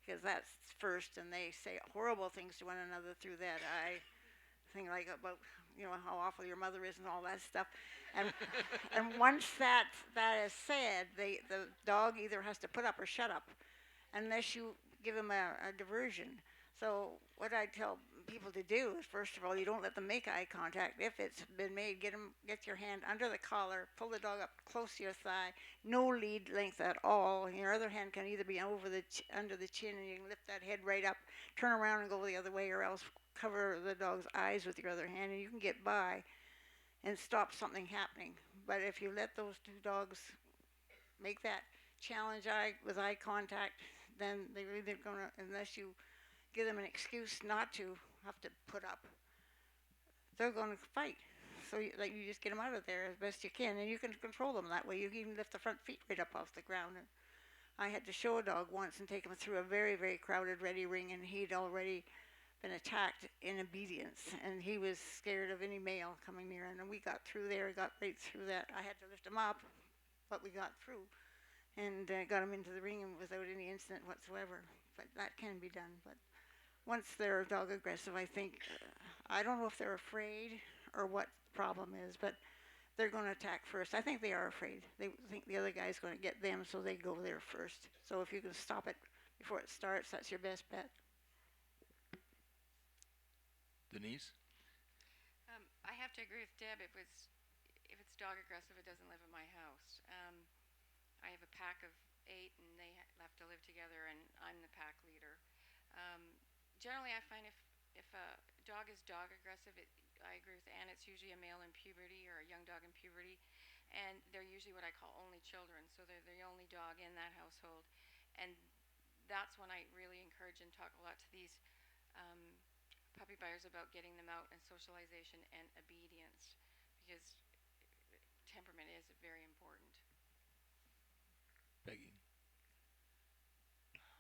[SPEAKER 4] because that's first, and they say horrible things to one another through that eye thing, like about how awful your mother is and all that stuff. And and once that is said, the dog either has to put up or shut up, unless you give him a diversion. So what I tell people to do is, first of all, you don't let them make eye contact. If it's been made, get your hand under the collar, pull the dog up close to your thigh, no lead length at all. And your other hand can either be under the chin, and you can lift that head right up, turn around and go the other way, or else cover the dog's eyes with your other hand, and you can get by and stop something happening. But if you let those two dogs make that challenge with eye contact, then they're either gonna, unless you give them an excuse not to have to put up, they're going to fight. So you just get them out of there as best you can, and you can control them that way. You can even lift the front feet right up off the ground. And I had to show a dog once and take him through a very, very crowded ready ring, and he'd already been attacked in obedience, and he was scared of any male coming near. And we got through there, got right through that. I had to lift him up, but we got through and got him into the ring without any incident whatsoever. But that can be done. But once they're dog aggressive, I think, I don't know if they're afraid or what the problem is, but they're going to attack first. I think they are afraid. They think the other guy's going to get them, so they go there first. So if you can stop it before it starts, that's your best bet.
[SPEAKER 1] Denise?
[SPEAKER 2] I have to agree with Deb. If it's dog aggressive, it doesn't live in my house. I have a pack of 8, and they have to live together, and I'm the pack leader. Generally, I find if a dog is dog aggressive, I agree with Anne, it's usually a male in puberty or a young dog in puberty, and they're usually what I call only children, so they're the only dog in that household. And that's when I really encourage and talk a lot to these puppy buyers about getting them out and socialization and obedience, because temperament is very important.
[SPEAKER 1] Peggy?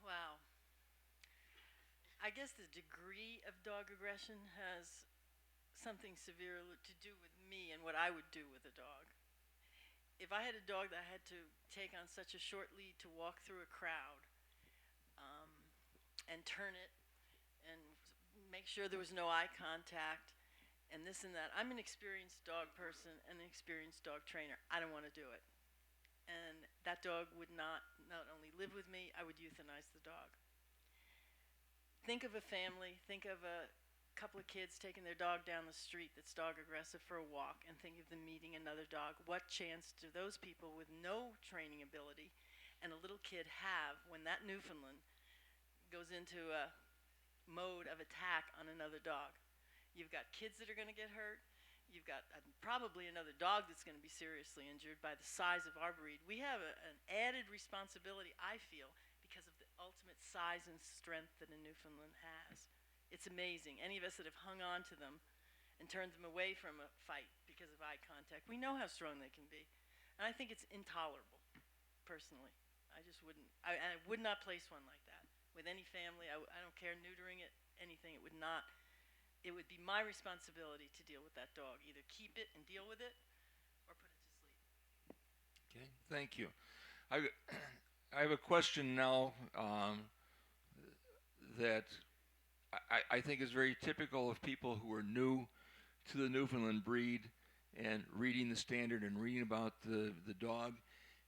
[SPEAKER 5] Wow. I guess the degree of dog aggression has something severe to do with me and what I would do with a dog. If I had a dog that I had to take on such a short lead to walk through a crowd, and turn it and make sure there was no eye contact and this and that, I'm an experienced dog person and an experienced dog trainer. I don't want to do it. And that dog would not only live with me, I would euthanize the dog. think of a family, think of a couple of kids taking their dog down the street that's dog aggressive for a walk, and think of them meeting another dog. What chance do those people with no training ability and a little kid have when that Newfoundland goes into a mode of attack on another dog? You've got kids that are going to get hurt. You've got probably another dog that's going to be seriously injured by the size of our breed. We have an added responsibility, I feel, because of the ultimate size and strength that a Newfoundland has. It's amazing. Any of us that have hung on to them and turned them away from a fight because of eye contact, we know how strong they can be. And I think it's intolerable, personally. I just wouldn't, I would not place one like that with any family. I don't care, neutering it, anything. It would not, it would be my responsibility to deal with that dog. Either keep it and deal with it or put it to sleep.
[SPEAKER 1] Okay, thank you. I, I have a question now that I think is very typical of people who are new to the Newfoundland breed and reading the standard and reading about the dog.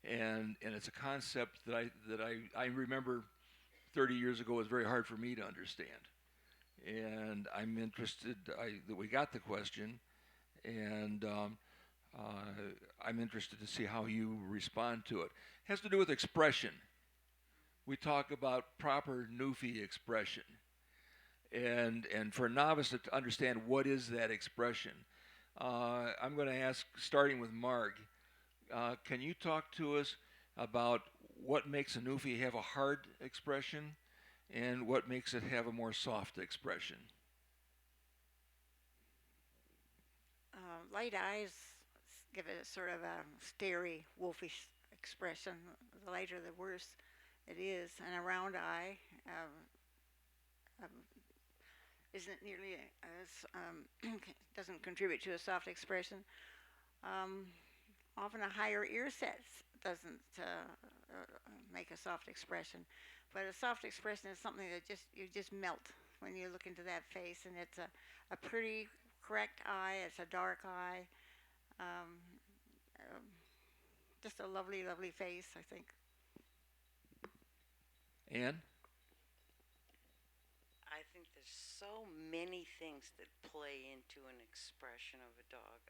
[SPEAKER 1] And it's a concept that I remember 30 years ago was very hard for me to understand. And I'm interested that we got the question, and I'm interested to see how you respond to it. It has to do with expression. We talk about proper Newfie expression. And for a novice to understand what is that expression, I'm going to ask, starting with Marg, can you talk to us about what makes a Newfie have a hard expression and what makes it have a more soft expression?
[SPEAKER 4] Light eyes give it a sort of a starey, wolfish expression. The lighter, the worse it is. And a round eye isn't nearly as doesn't contribute to a soft expression. Often a higher ear set doesn't make a soft expression, but a soft expression is something that you just melt when you look into that face, and it's a pretty correct eye. It's a dark eye. Um, just a lovely, lovely face, I think.
[SPEAKER 1] Anne?
[SPEAKER 3] I think there's so many things that play into an expression of a dog,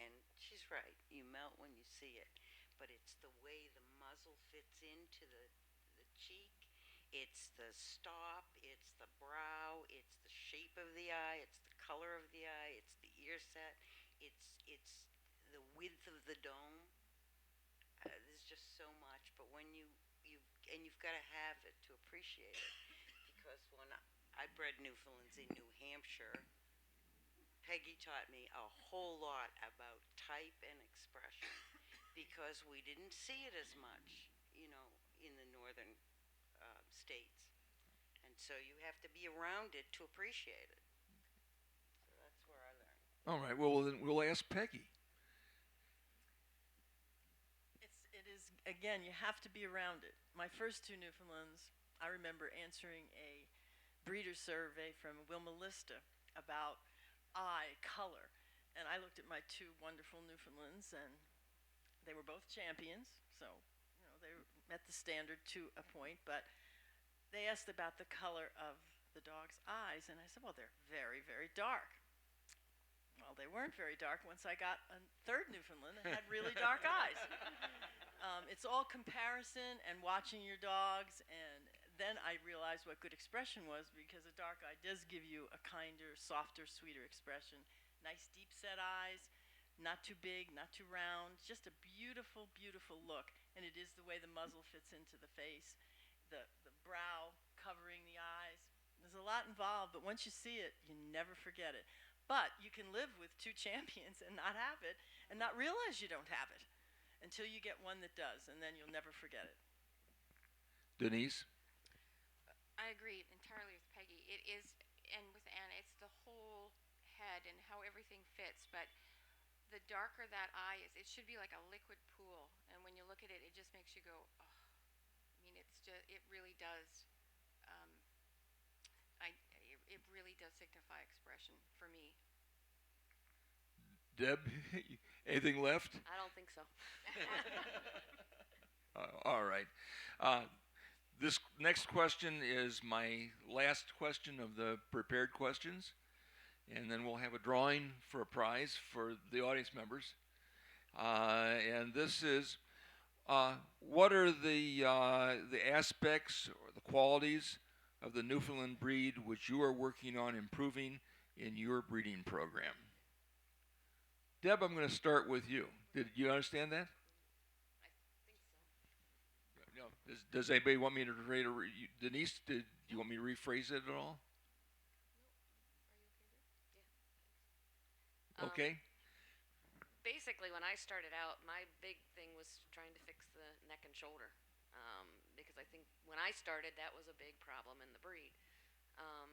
[SPEAKER 3] and she's right. You melt when you see it, but it's the way the muzzle fits into the cheek. It's the stop, it's the brow, it's the shape of the eye, it's the color of the eye, it's the ear set, it's the width of the dome. There's just so much, but when you've got to have it to appreciate it. Because when I bred Newfoundlands in New Hampshire, Peggy taught me a whole lot about type and expression because we didn't see it as much, in the northern states. And so you have to be around it to appreciate it. So that's where I learned.
[SPEAKER 1] All right, well, then we'll ask Peggy.
[SPEAKER 5] It is, again, you have to be around it. My first two Newfoundlands, I remember answering a breeder survey from Wilma Lista about eye color. And I looked at my two wonderful Newfoundlands, and they were both champions, so they met the standard to a point. But they asked about the color of the dog's eyes, and I said, well, they're very, very dark. Well, they weren't very dark once I got a third Newfoundland that had really dark eyes. It's all comparison and watching your dogs, and then I realized what good expression was, because a dark eye does give you a kinder, softer, sweeter expression. Nice deep set eyes, not too big, not too round, just a beautiful, beautiful look. And it is the way the muzzle fits into the face, the brow covering the eyes. There's a lot involved, but once you see it, you never forget it. But you can live with two champions and not have it, and not realize you don't have it until you get one that does, and then you'll never forget it.
[SPEAKER 1] Denise?
[SPEAKER 2] I agree entirely with Peggy. It is, and with Anna, it's the whole head and how everything fits. But the darker that eye is, it should be like a liquid pool. And when you look at it, it just makes you go, oh. I mean, it really does. Um, it really does signify expression for me.
[SPEAKER 1] Deb, anything left?
[SPEAKER 6] I don't think so.
[SPEAKER 1] All right. This next question is my last question of the prepared questions, and then we'll have a drawing for a prize for the audience members. And this is, what are the aspects or the qualities of the Newfoundland breed which you are working on improving in your breeding program? Deb, I'm going to start with you. Did you understand that?
[SPEAKER 6] I think so.
[SPEAKER 1] No. Does anybody want me to Denise, did you want me to rephrase it at all?
[SPEAKER 6] Are you okay there? Yeah.
[SPEAKER 1] Okay.
[SPEAKER 6] Basically, when I started out, my big thing was trying to fix the neck and shoulder, because I think when I started, that was a big problem in the breed. Um,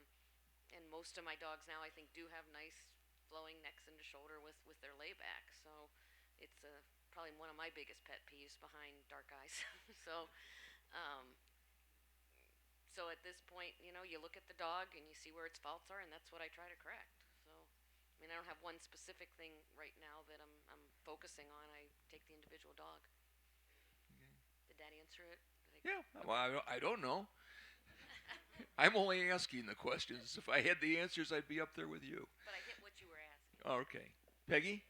[SPEAKER 6] and most of my dogs now, I think, do have nice flowing necks into shoulder with their layback. So it's probably one of my biggest pet peeves behind dark eyes. so um, so at this point, you look at the dog and you see where its faults are, and that's what I try to correct. So I mean, I don't have one specific thing right now that I'm focusing on. I take the individual dog. Did that answer it?
[SPEAKER 1] Yeah. Well, I don't know. I'm only asking the questions. If I had the answers, I'd be up there with you.
[SPEAKER 6] But I hit what you were asking.
[SPEAKER 1] Oh, okay. Peggy?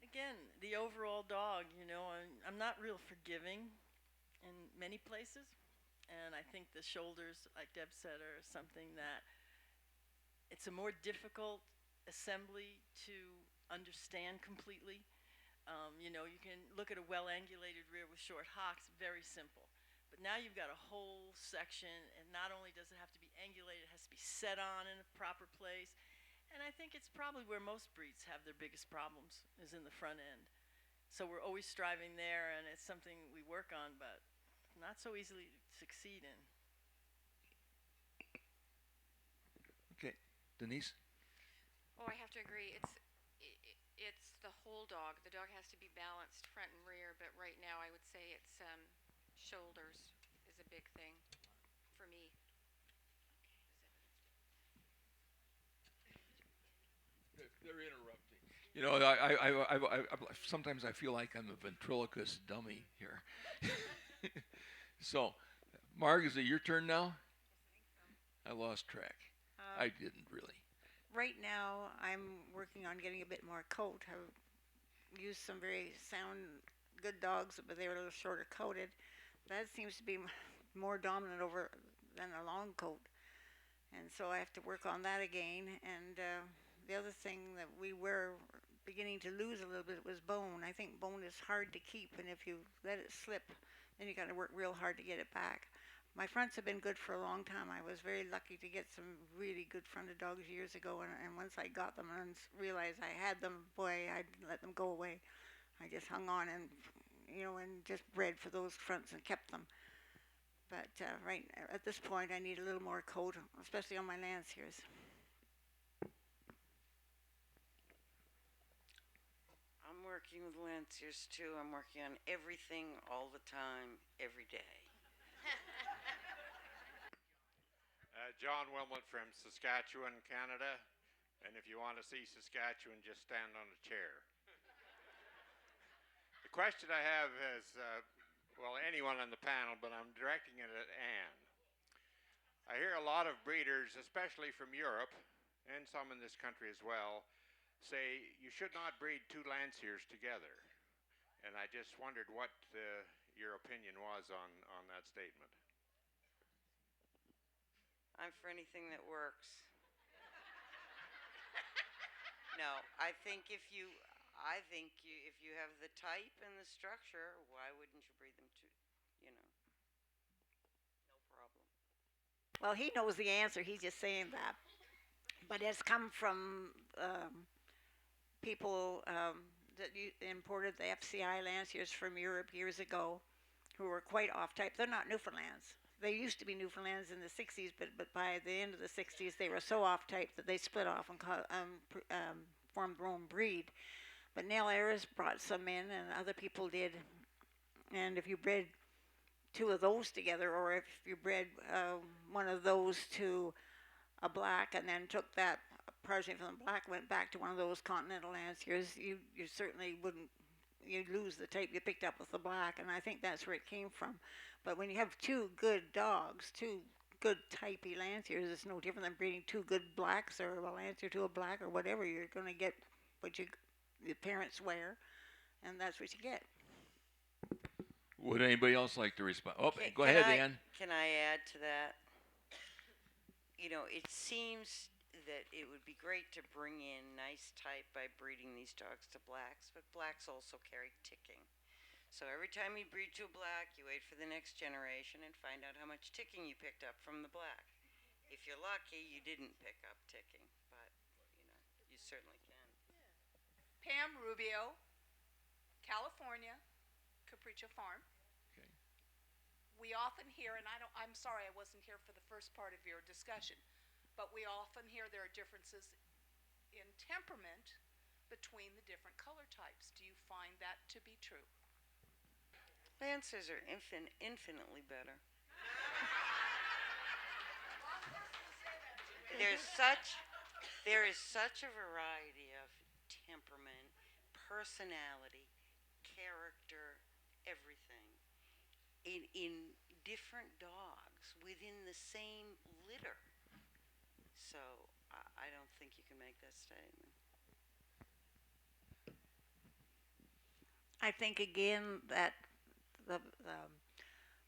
[SPEAKER 5] Again, the overall dog, I'm not real forgiving in many places. And I think the shoulders, like Deb said, are something that it's a more difficult assembly to understand completely. You can look at a well-angulated rear with short hocks, very simple. But now you've got a whole section, and not only does it have to be angulated, it has to be set on in a proper place. And I think it's probably where most breeds have their biggest problems, is in the front end. So we're always striving there, and it's something we work on, but not so easily succeed in.
[SPEAKER 1] Okay. Denise?
[SPEAKER 2] Oh, I have to agree. It's the whole dog. The dog has to be balanced front and rear, but right now I would say it's shoulders is a big thing for me.
[SPEAKER 1] They're interrupting. I sometimes I feel like I'm a ventriloquist dummy here. So, Marg, is it your turn now? I lost track. I didn't really.
[SPEAKER 4] Right now, I'm working on getting a bit more coat. I've used some very sound, good dogs, but they were a little shorter coated. That seems to be more dominant over than a long coat, and so I have to work on that again. And the other thing that we were beginning to lose a little bit was bone. I think bone is hard to keep, and if you let it slip, then you got to work real hard to get it back. My fronts have been good for a long time. I was very lucky to get some really good fronted dogs years ago, and once I got them and realized I had them, boy, I'd let them go away. I just hung on and just bred for those fronts and kept them. But right at this point, I need a little more coat, especially on my Lanciers.
[SPEAKER 3] I'm working with Lanciers too. I'm working on everything all the time, every day.
[SPEAKER 7] John Wilmot from Saskatchewan, Canada. And if you want to see Saskatchewan, just stand on a chair. The question I have is, anyone on the panel, but I'm directing it at Anne. I hear a lot of breeders, especially from Europe, and some in this country as well, say you should not breed two Lanciers together. And I just wondered what your opinion was on that statement.
[SPEAKER 3] I'm for anything that works. No, I think if you have the type and the structure, why wouldn't you breed them no problem.
[SPEAKER 4] Well, he knows the answer. He's just saying that. But it's come from people that imported the FCI Lanciers from Europe years ago, who were quite off type. They're not Newfoundlands. They used to be Newfoundlands in the 60s, but by the end of the 60s, they were so off type that they split off and formed their own breed. But Neil Ayres brought some in, and other people did. And if you bred two of those together, or if you bred one of those to a black and then took that progeny from the black, went back to one of those continental Lanciers, you certainly wouldn't you lose the type you picked up with the black, and I think that's where it came from. But when you have two good dogs, two good typey Lanciers, it's no different than breeding two good blacks or a Lancier to a black or whatever. You're going to get what the parents wear, and that's what you get.
[SPEAKER 1] Would anybody else like to respond? Oh,
[SPEAKER 3] Can-
[SPEAKER 1] go
[SPEAKER 3] can
[SPEAKER 1] ahead,
[SPEAKER 3] I-
[SPEAKER 1] Ann.
[SPEAKER 3] Can I add to that? You know, it seems that it would be great to bring in nice type by breeding these dogs to blacks, but blacks also carry ticking. So every time you breed to a black, you wait for the next generation and find out how much ticking you picked up from the black. If you're lucky, you didn't pick up ticking, but you certainly can.
[SPEAKER 8] Pam Rubio, California, Capriccio Farm.
[SPEAKER 1] Okay.
[SPEAKER 8] We often hear, and I'm sorry I wasn't here for the first part of your discussion, but we often hear there are differences in temperament between the different color types. Do you find that to be true?
[SPEAKER 3] Lancers are infinitely better. There is such a variety of temperament, personality, character, everything in different dogs within the same litter. So I don't think you can make that statement.
[SPEAKER 4] I think again that the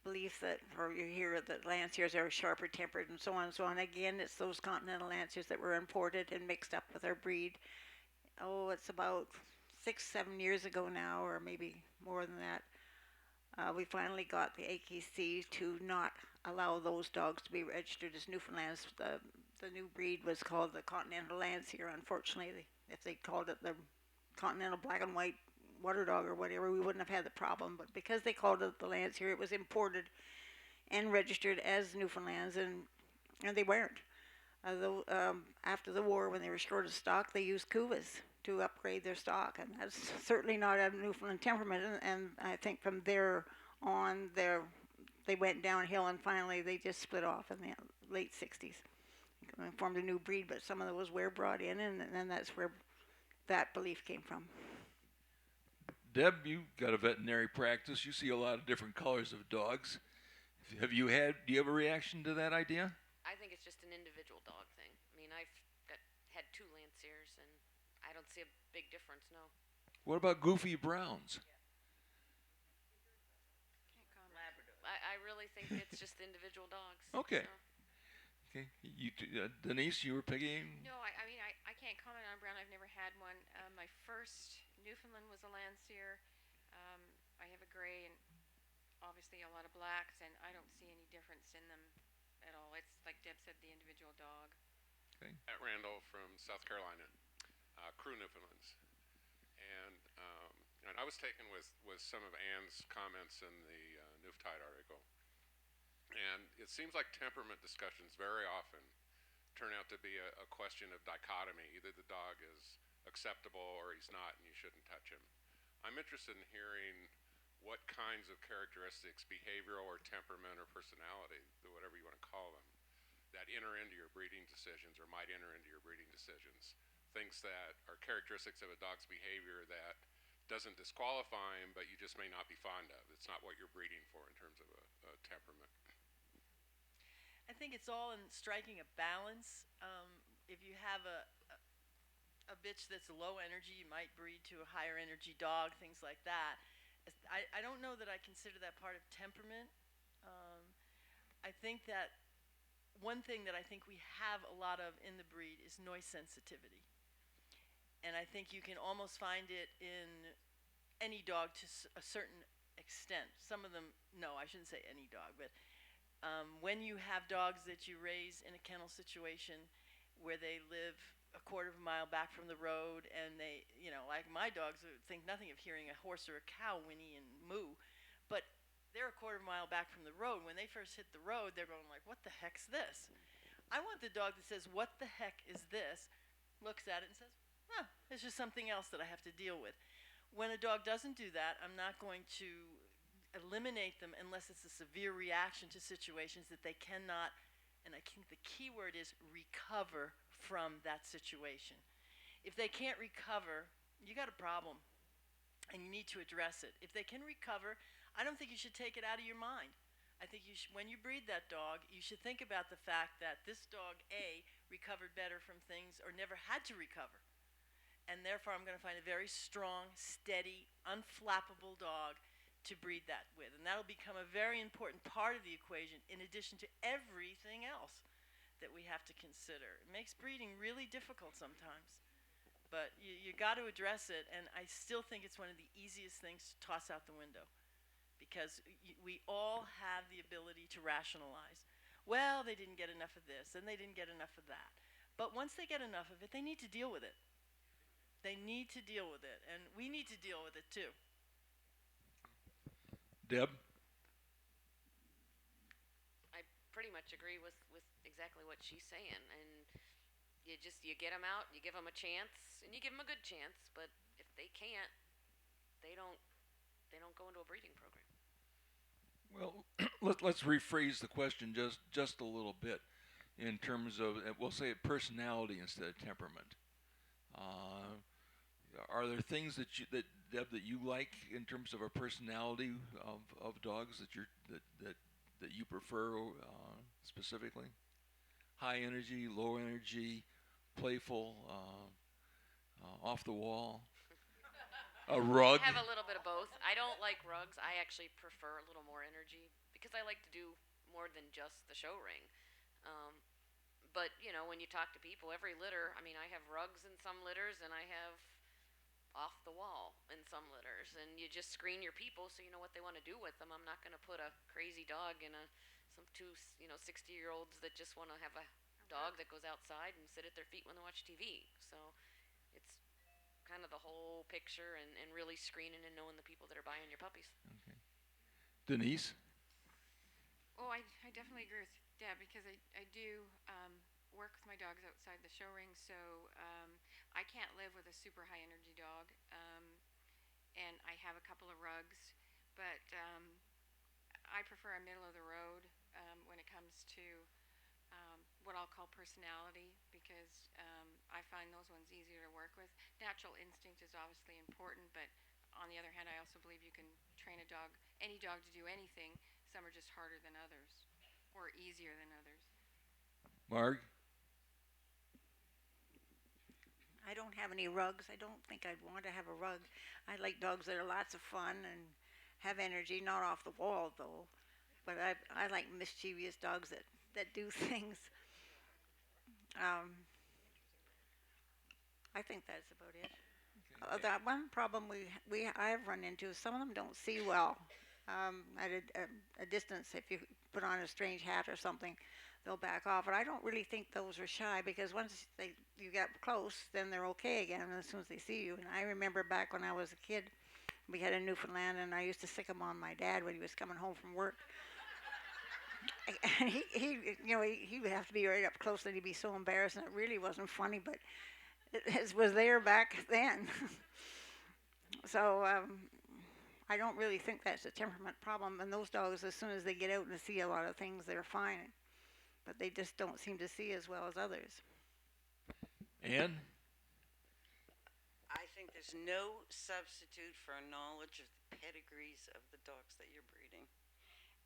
[SPEAKER 4] belief that, or you hear that Lanciers are sharper tempered and so on and so on. Again, it's those Continental Lanciers that were imported and mixed up with our breed. Oh, it's about 6-7 years ago now, or maybe more than that. We finally got the AKC to not allow those dogs to be registered as Newfoundlands. The new breed was called the Continental Lancier. Unfortunately, if they called it the Continental Black and White Water Dog or whatever, we wouldn't have had the problem. But because they called it the Lancier, it was imported and registered as Newfoundlands, and they weren't. After the war, when they were short of stock, they used Cuvas to upgrade their stock, and that's certainly not a Newfoundland temperament. And I think from there on, they went downhill, and finally they just split off in the late 60s and formed a new breed. But some of those were brought in, and that's where that belief came from.
[SPEAKER 1] Deb, you got a veterinary practice. You see a lot of different colors of dogs. Do you have a reaction to that idea?
[SPEAKER 6] I think it's just an individual dog thing. I mean, had 2 Lanciers, and I don't see a big difference, no.
[SPEAKER 1] What about goofy browns?
[SPEAKER 2] Can't comment.
[SPEAKER 3] Labrador.
[SPEAKER 6] I really think it's just individual dogs.
[SPEAKER 1] Okay.
[SPEAKER 6] So.
[SPEAKER 1] Okay. Denise, you were picking?
[SPEAKER 2] No, I mean, I can't comment on brown. I've never had one. My first Newfoundland was a Lancier. I have a gray and obviously a lot of blacks, and I don't see any difference in them at all. It's like Deb said, the individual dog.
[SPEAKER 1] Okay.
[SPEAKER 9] Matt Randall from South Carolina, Crew Newfoundlands, and I was taken with some of Ann's comments in the Newftide article, and it seems like temperament discussions very often turn out to be a question of dichotomy. Either the dog is acceptable or he's not, and you shouldn't touch him. I'm interested in hearing what kinds of characteristics, behavioral or temperament or personality, whatever you want to call them, that enter into your breeding decisions or might enter into your breeding decisions. Things that are characteristics of a dog's behavior that doesn't disqualify him, but you just may not be fond of. It's not what you're breeding for in terms of a temperament.
[SPEAKER 5] I think it's all in striking a balance. If you have a bitch that's low energy, you might breed to a higher energy dog, things like that. I don't know that I consider that part of temperament. I think that one thing that I think we have a lot of in the breed is noise sensitivity. And I think you can almost find it in any dog to a certain extent. Some of them, no, I shouldn't say any dog, but when you have dogs that you raise in a kennel situation where they live a quarter of a mile back from the road, and they, like my dogs think nothing of hearing a horse or a cow whinny and moo, but they're a quarter of a mile back from the road. When they first hit the road, they're going like, what the heck's this? I want the dog that says, what the heck is this? Looks at it and says, it's just something else that I have to deal with. When a dog doesn't do that, I'm not going to eliminate them unless it's a severe reaction to situations that they cannot, and I think the key word is recover from that situation. If they can't recover, you got a problem. and you need to address it. If they can recover, I don't think you should take it out of your mind. I think you should, when you breed that dog, you should think about the fact that this dog A recovered better from things or never had to recover. And therefore, I'm going to find a very strong, steady, unflappable dog to breed that with. And that'll become a very important part of the equation in addition to everything else that we have to consider. It makes breeding really difficult sometimes. But you got to address it, and I still think it's one of the easiest things to toss out the window. Because we all have the ability to rationalize. Well, they didn't get enough of this, and they didn't get enough of that. But once they get enough of it, they need to deal with it. They need to deal with it, and we need to deal with it too.
[SPEAKER 1] Deb?
[SPEAKER 6] I pretty much agree with exactly what she's saying. And you get them out, you give them a chance, and you give them a good chance. But if they can't, they don't go into a breeding program.
[SPEAKER 1] Well, let's rephrase the question just a little bit in terms of, we'll say personality instead of temperament. Are there things that Deb, that you like in terms of a personality of dogs that you prefer specifically? High energy, low energy, playful, off the wall. A rug.
[SPEAKER 6] I have a little bit of both. I don't like rugs. I actually prefer a little more energy because I like to do more than just the show ring. But when you talk to people, every litter. I mean, I have rugs in some litters, and I have off the wall in some litters, and you just screen your people so you know what they want to do with them. I'm not going to put a crazy dog in some two 60-year-olds that just want to have a dog that goes outside and sit at their feet when they watch TV. So it's kind of the whole picture, and really screening and knowing the people that are buying your puppies.
[SPEAKER 1] Okay. Denise?
[SPEAKER 2] Oh, I definitely agree with Deb because I do work with my dogs outside the show ring, so I can't live with a super high energy dog. And I have a couple of rugs, but I prefer a middle of the road when it comes to what I'll call personality, because I find those ones easier to work with. Natural instinct is obviously important, but on the other hand, I also believe you can train any dog to do anything. Some are just harder than others, or easier than others.
[SPEAKER 1] Marg?
[SPEAKER 4] I don't have any rugs. I don't think I'd want to have a rug. I like dogs that are lots of fun and have energy, not off the wall though. But I like mischievous dogs that do things. I think that's about it.
[SPEAKER 1] Okay.
[SPEAKER 4] That one problem I've run into, some of them don't see well at a distance. If you put on a strange hat or something, they'll back off. But I don't really think those are shy, because once you get close, then they're okay again as soon as they see you. And I remember back when I was a kid, we had a Newfoundland, and I used to sick him on my dad when he was coming home from work. And he would have to be right up close, and he'd be so embarrassed, and it really wasn't funny, but it was there back then. So I don't really think that's a temperament problem. And those dogs, as soon as they get out and see a lot of things, they're fine. But they just don't seem to see as well as others.
[SPEAKER 1] Ann?
[SPEAKER 3] I think there's no substitute for a knowledge of the pedigrees of the dogs that you're breeding,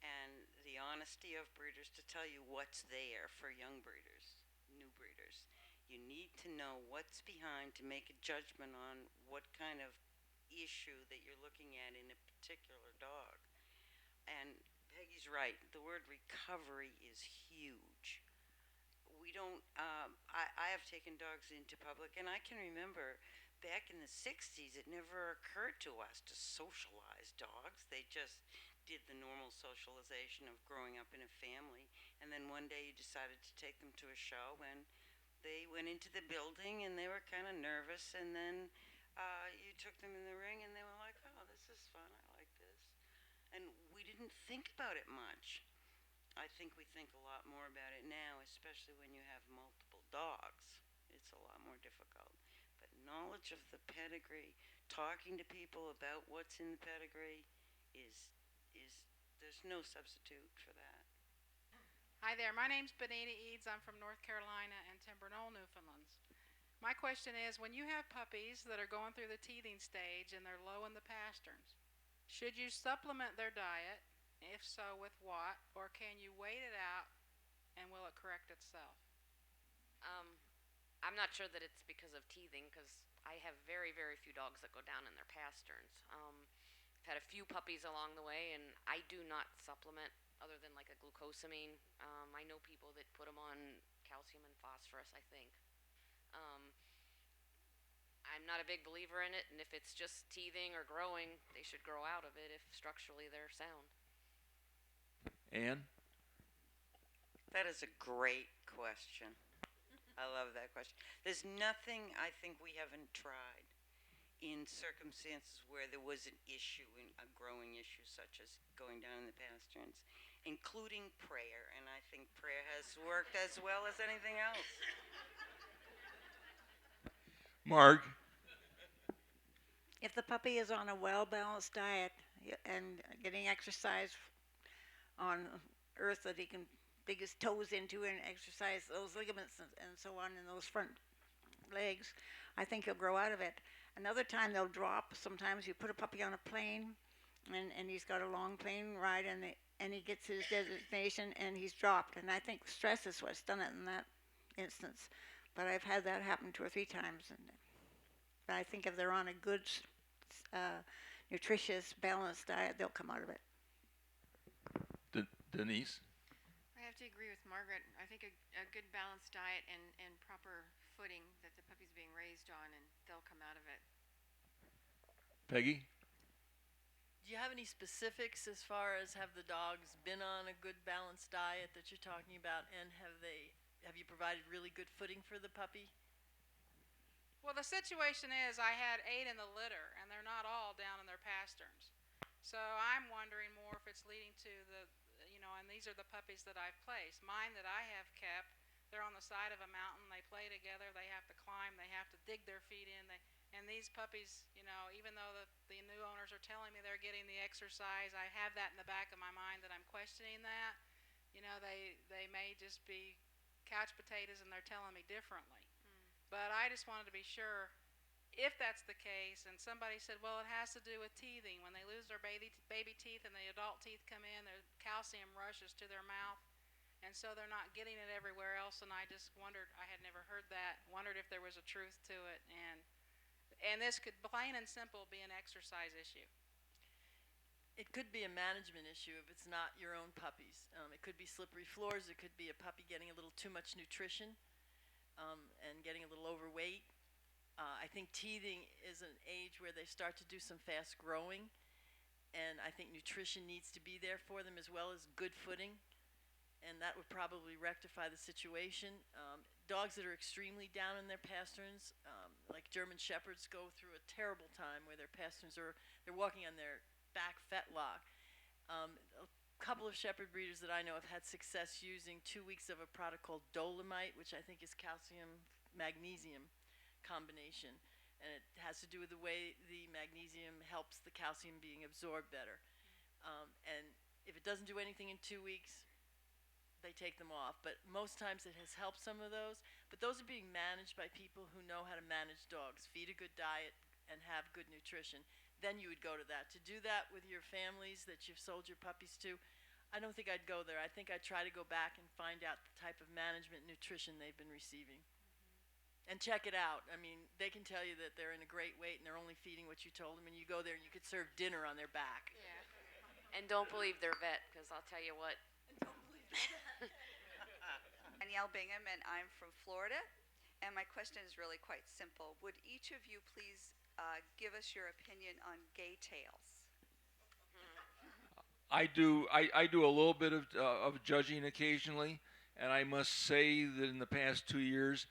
[SPEAKER 3] and the honesty of breeders to tell you what's there for young breeders, new breeders. You need to know what's behind to make a judgment on what kind of issue that you're looking at in a particular dog. And Peggy's right, the word recovery is huge. We don't, I have taken dogs into public, and I can remember back in the 60s, it never occurred to us to socialize dogs. They just did the normal socialization of growing up in a family. And then one day you decided to take them to a show, and they went into the building and they were kind of nervous. And then you took them in the ring and they were like, oh, this is fun. I like this. And we didn't think about it much. I think we think a lot more about it now, especially when you have multiple dogs. It's a lot more difficult. But knowledge of the pedigree, talking to people about what's in the pedigree is there's no substitute for that.
[SPEAKER 10] Hi there, my name's Benita Eads. I'm from North Carolina and Timber Knoll, Newfoundlands. My question is, when you have puppies that are going through the teething stage and they're low in the pasterns, should you supplement their diet? If so, with what? Or can you wait it out and will it correct itself?
[SPEAKER 6] Um, I'm not sure that it's because of teething, because I have very, very few dogs that go down in their pasterns. I've had a few puppies along the way, and I do not supplement other than like a glucosamine. I know people that put them on calcium and phosphorus, I think. Um, I'm not a big believer in it, and if it's just teething or growing, they should grow out of it if structurally they're sound.
[SPEAKER 1] Anne?
[SPEAKER 3] That is a great question. I love that question. There's nothing I think we haven't tried in circumstances where there was an issue, a growing issue such as going down in the pasterns, including prayer, and I think prayer has worked as well as anything else.
[SPEAKER 1] Marg?
[SPEAKER 4] If the puppy is on a well-balanced diet and getting exercise on earth that he can dig his toes into and exercise those ligaments and so on in those front legs, I think he'll grow out of it. Another time they'll drop. Sometimes you put a puppy on a plane and he's got a long plane ride and he gets his designation and he's dropped. And I think stress is what's done it in that instance. But I've had that happen 2 or 3 times. But I think if they're on a good, nutritious, balanced diet, they'll come out of it.
[SPEAKER 1] Denise?
[SPEAKER 2] I have to agree with Margaret. I think a good balanced diet and proper footing that the puppy's being raised on, and they'll come out of it.
[SPEAKER 1] Peggy?
[SPEAKER 5] Do you have any specifics as far as have the dogs been on a good balanced diet that you're talking about, and have you provided really good footing for the puppy?
[SPEAKER 10] Well, the situation is I had 8 in the litter, and they're not all down in their pasterns. So I'm wondering more if it's leading to and these are the puppies that I've placed. Mine that I have kept, they're on the side of a mountain. They play together. They have to climb. They have to dig their feet in. And these puppies, even though the new owners are telling me they're getting the exercise, I have that in the back of my mind that I'm questioning that. They may just be couch potatoes and they're telling me differently. But I just wanted to be sure if that's the case, and somebody said, well, it has to do with teething. When they lose their baby teeth and the adult teeth come in, their calcium rushes to their mouth, and so they're not getting it everywhere else. And I just wondered, I had never heard that, wondered if there was a truth to it, and this could plain and simple be an exercise issue.
[SPEAKER 5] It could be a management issue if it's not your own puppies. It could be slippery floors. It could be a puppy getting a little too much nutrition and getting a little overweight. I think teething is an age where they start to do some fast growing, and I think nutrition needs to be there for them as well as good footing, and that would probably rectify the situation. Dogs that are extremely down in their pasterns, like German Shepherds, go through a terrible time where their pasterns they're walking on their back fetlock. A couple of Shepherd breeders that I know have had success using 2 weeks of a product called Dolomite, which I think is calcium magnesium combination, and it has to do with the way the magnesium helps the calcium being absorbed better. And if it doesn't do anything in 2 weeks, they take them off. But most times it has helped some of those. But those are being managed by people who know how to manage dogs, feed a good diet, and have good nutrition. Then you would go to that. To do that with your families that you've sold your puppies to, I don't think I'd go there. I think I'd try to go back and find out the type of management and nutrition they've been receiving. And check it out. I mean, they can tell you that they're in a great weight and they're only feeding what you told them, and you go there and you could serve dinner on their back.
[SPEAKER 6] Yeah. And don't believe their vet, because I'll tell you what.
[SPEAKER 11] Danielle Bingham, and I'm from Florida. And my question is really quite simple. Would each of you please give us your opinion on gay tails?
[SPEAKER 1] I do a little bit of judging occasionally, and I must say that in the past 2 years,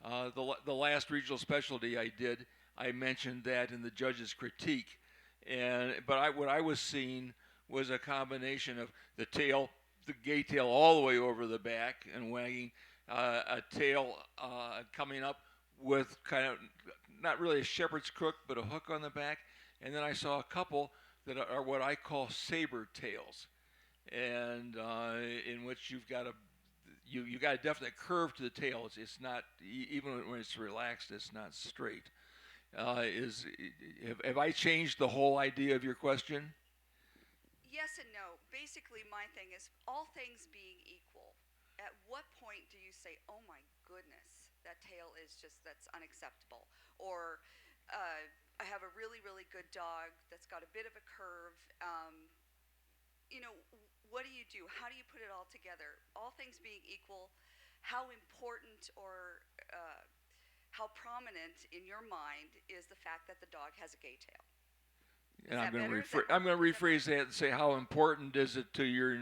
[SPEAKER 1] the last regional specialty I did, I mentioned that in the judge's critique, but what I was seeing was a combination of the tail, the gay tail all the way over the back and wagging, a tail coming up with kind of not really a shepherd's crook but a hook on the back, and then I saw a couple that are what I call saber tails, and in which you've got you got a definite curve to the tail. It's not even when it's relaxed, it's not straight. Have I changed the whole idea of your question?
[SPEAKER 11] Yes and no. Basically, my thing is all things being equal, at what point do you say, oh my goodness, that tail is just, that's unacceptable? Or I have a really, really good dog that's got a bit of a curve. You know, what do you do? How do you put it all together? All things being equal, how important or how prominent in your mind is the fact that the dog has a gay tail?
[SPEAKER 1] And
[SPEAKER 11] that better? Is that
[SPEAKER 1] I'm going to
[SPEAKER 11] is that
[SPEAKER 1] rephrase that and say, how important is it to your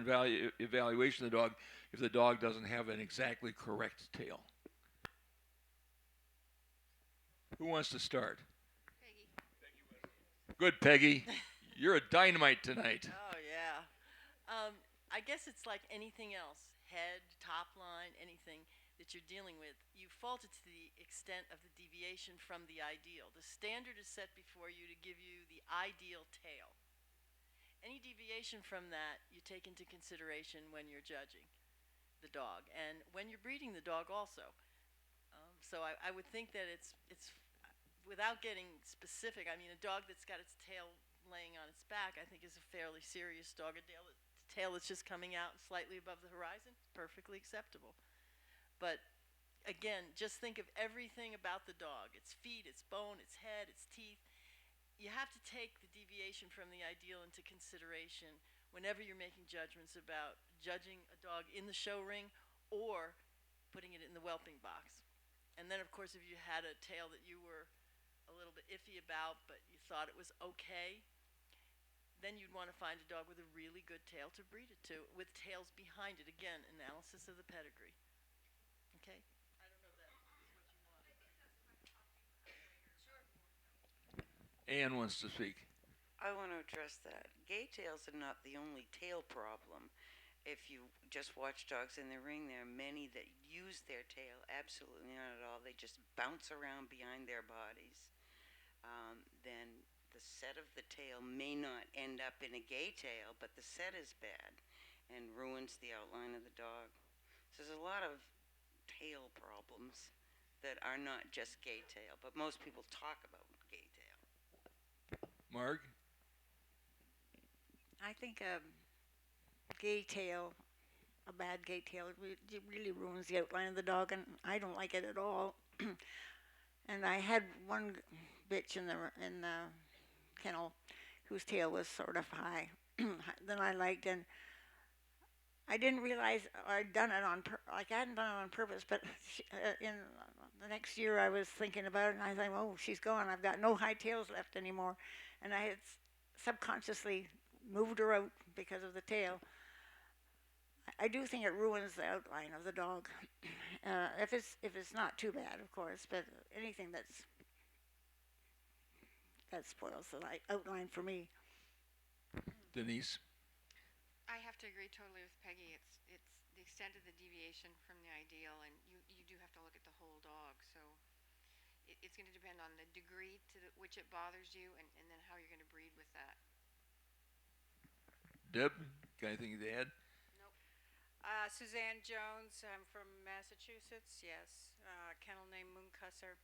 [SPEAKER 1] evaluation of the dog if the dog doesn't have an exactly correct tail? Who wants to start?
[SPEAKER 2] Peggy.
[SPEAKER 1] Good, Peggy. You're a dynamite tonight.
[SPEAKER 5] Oh, yeah. I guess it's like anything else, head, top line, anything that you're dealing with. You fault it to the extent of the deviation from the ideal. The standard is set before you to give you the ideal tail. Any deviation from that you take into consideration when you're judging the dog and when you're breeding the dog also. So I would think that it's without getting specific. I mean, a dog that's got its tail laying on its back, I think, is a fairly serious dog. A tail that's just coming out slightly above the horizon, perfectly acceptable. But again, just think of everything about the dog: its feet, its bone, its head, its teeth. You have to take the deviation from the ideal into consideration whenever you're making judgments about judging a dog in the show ring or putting it in the whelping box. And then, of course, if you had a tail that you were a little bit iffy about, but you thought it was okay, then you'd want to find a dog with a really good tail to breed it to, with tails behind it. Again, analysis of the pedigree. Okay? I don't know if that is what you want.
[SPEAKER 1] Anne wants to speak.
[SPEAKER 3] I want to address that. Gay tails are not the only tail problem. If you just watch dogs in the ring, there are many that use their tail absolutely not at all. They just bounce around behind their bodies. Then the set of the tail may not end up in a gay tail, but the set is bad and ruins the outline of the dog. So there's a lot of tail problems that are not just gay tail, but most people talk about gay tail.
[SPEAKER 1] Marg?
[SPEAKER 4] I think a gay tail, a bad gay tail, it really ruins the outline of the dog, and I don't like it at all. And I had one bitch in the kennel whose tail was sort of high than I liked, and I didn't realize I'd done it on I hadn't done it on purpose, but in the next year I was thinking about it, and I thought, oh, she's gone. I've got no high tails left anymore, and I had subconsciously moved her out because of the tail. I do think it ruins the outline of the dog. If it's not too bad, of course, but anything that spoils the outline for me.
[SPEAKER 1] Denise?
[SPEAKER 2] I have to agree totally with Peggy. It's the extent of the deviation from the ideal, and you do have to look at the whole dog. So it's going to depend on the degree to which it bothers you, and then how you're going to breed with that.
[SPEAKER 1] Deb, got anything to add?
[SPEAKER 10] Suzanne Jones. I'm from Massachusetts. Yes, kennel named Mooncusser.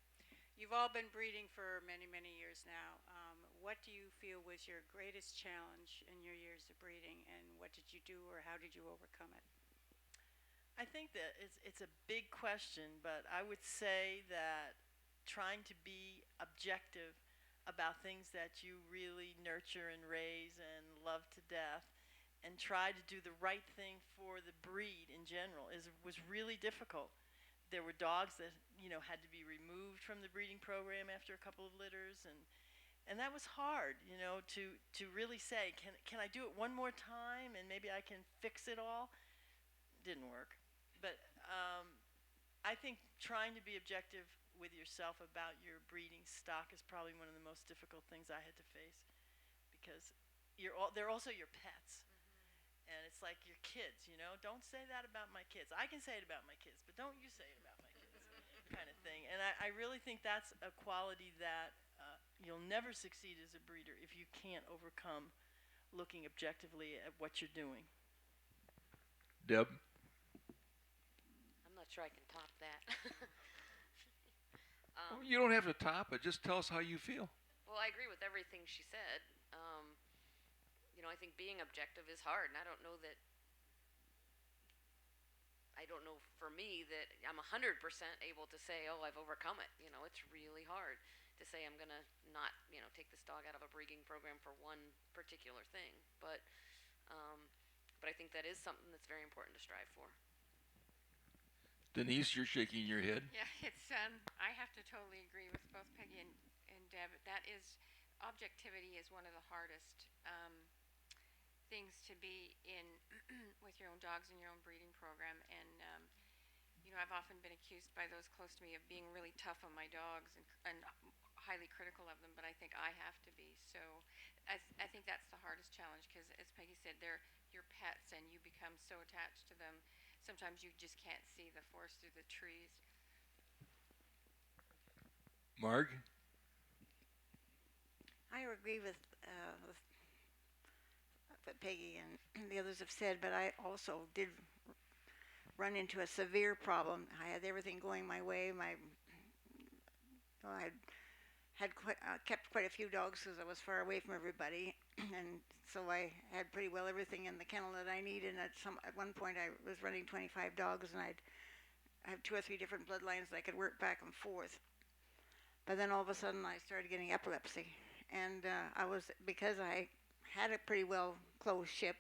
[SPEAKER 10] You've all been breeding for many, many years now. What do you feel was your greatest challenge in your years of breeding, and what did you do, or how did you overcome it?
[SPEAKER 5] I think that it's a big question, but I would say that trying to be objective about things that you really nurture and raise and love to death, and try to do the right thing for the breed in general was really difficult. There were dogs that had to be removed from the breeding program after a couple of litters, and that was hard, to really say, can I do it one more time and maybe I can fix it all? Didn't work. But I think trying to be objective with yourself about your breeding stock is probably one of the most difficult things I had to face, because they're also your pets. And it's like your kids, don't say that about my kids. I can say it about my kids, but don't you say it about my kids, kind of thing. And I really think that's a quality that you'll never succeed as a breeder if you can't overcome looking objectively at what you're doing.
[SPEAKER 1] Deb?
[SPEAKER 6] not sure I can top that.
[SPEAKER 1] Well, you don't have to top it. Just tell us how you feel.
[SPEAKER 6] Well, I agree with everything she said. I think being objective is hard, and I don't know for me that I'm 100% able to say, oh, I've overcome it. It's really hard to say I'm gonna not, take this dog out of a breeding program for one particular thing. But I think that is something that's very important to strive for.
[SPEAKER 1] Denise, you're shaking your head.
[SPEAKER 2] Yeah, I have to totally agree with both Peggy and Deb. That is, objectivity is one of the hardest things to be in with your own dogs and your own breeding program. And I've often been accused by those close to me of being really tough on my dogs and highly critical of them, but I think I have to be. So I think that's the hardest challenge, because as Peggy said, they're your pets and you become so attached to them. Sometimes you just can't see the forest through the trees.
[SPEAKER 1] Marg?
[SPEAKER 4] I agree with what Peggy and the others have said, but I also did run into a severe problem. I had everything going my way. I had kept quite a few dogs because I was far away from everybody, and so I had pretty well everything in the kennel that I needed. And at one point, I was running 25 dogs, and I have 2 or 3 different bloodlines that I could work back and forth. But then all of a sudden, I started getting epilepsy, and because I had a pretty well closed ship,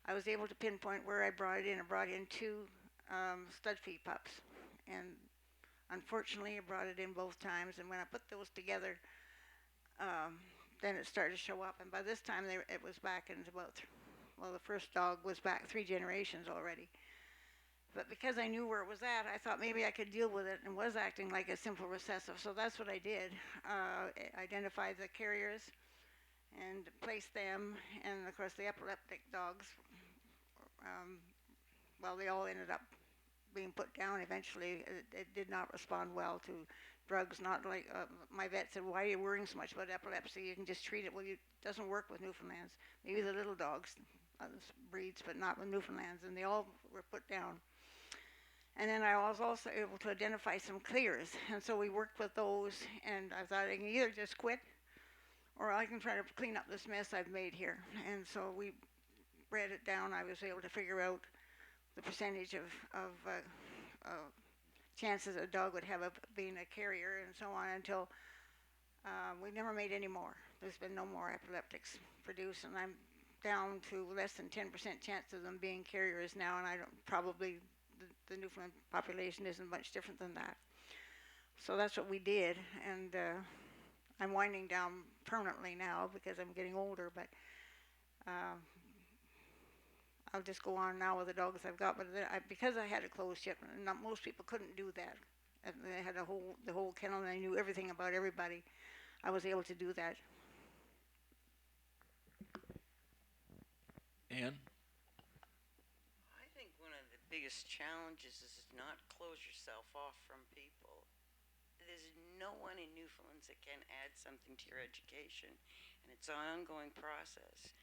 [SPEAKER 4] I was able to pinpoint where I brought it in. I brought in 2 stud feed pups, and unfortunately I brought it in both times, and when I put those together, then it started to show up, and by this time it was back into the first dog was back 3 generations already. But because I knew where it was at, I thought maybe I could deal with it, and was acting like a simple recessive. So that's what I did. Identified the carriers and placed them, and of course the epileptic dogs, they all ended up being put down eventually. It did not respond well to drugs. Not like my vet said, why are you worrying so much about epilepsy? You can just treat it. Well, it doesn't work with Newfoundlands. Maybe the little dogs, breeds, but not with Newfoundlands, and they all were put down. And then I was also able to identify some clears, and so we worked with those, and I thought I can either just quit or I can try to clean up this mess I've made here. And so we bred it down. I was able to figure out the percentage of chances a dog would have of being a carrier, and so on, until we never made any more. There's been no more epileptics produced, and I'm down to less than 10% chance of them being carriers now, and probably the Newfoundland population isn't much different than that. So that's what we did, and I'm winding down permanently now because I'm getting older, but I'll just go on now with the dogs I've got. But because I had a closed ship, not most people couldn't do that. And they had the whole kennel, and I knew everything about everybody. I was able to do that.
[SPEAKER 1] Ann?
[SPEAKER 3] I think one of the biggest challenges is not close yourself off from people. There's no one in Newfoundland that can add something to your education, and it's an ongoing process.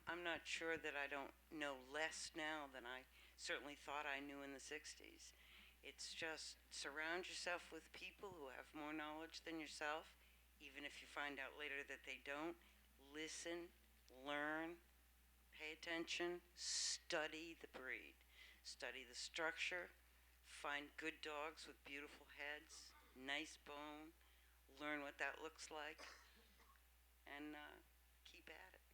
[SPEAKER 3] I'm not sure that I don't know less now than I certainly thought I knew in the 60s. It's just surround yourself with people who have more knowledge than yourself, even if you find out later that they don't. Listen, learn, pay attention, study the breed, study the structure, find good dogs with beautiful heads, nice bone, learn what that looks like, and keep at it.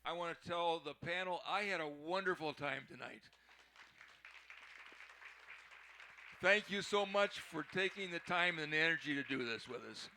[SPEAKER 1] I want to tell the panel I had a wonderful time tonight. Thank you so much for taking the time and the energy to do this with us.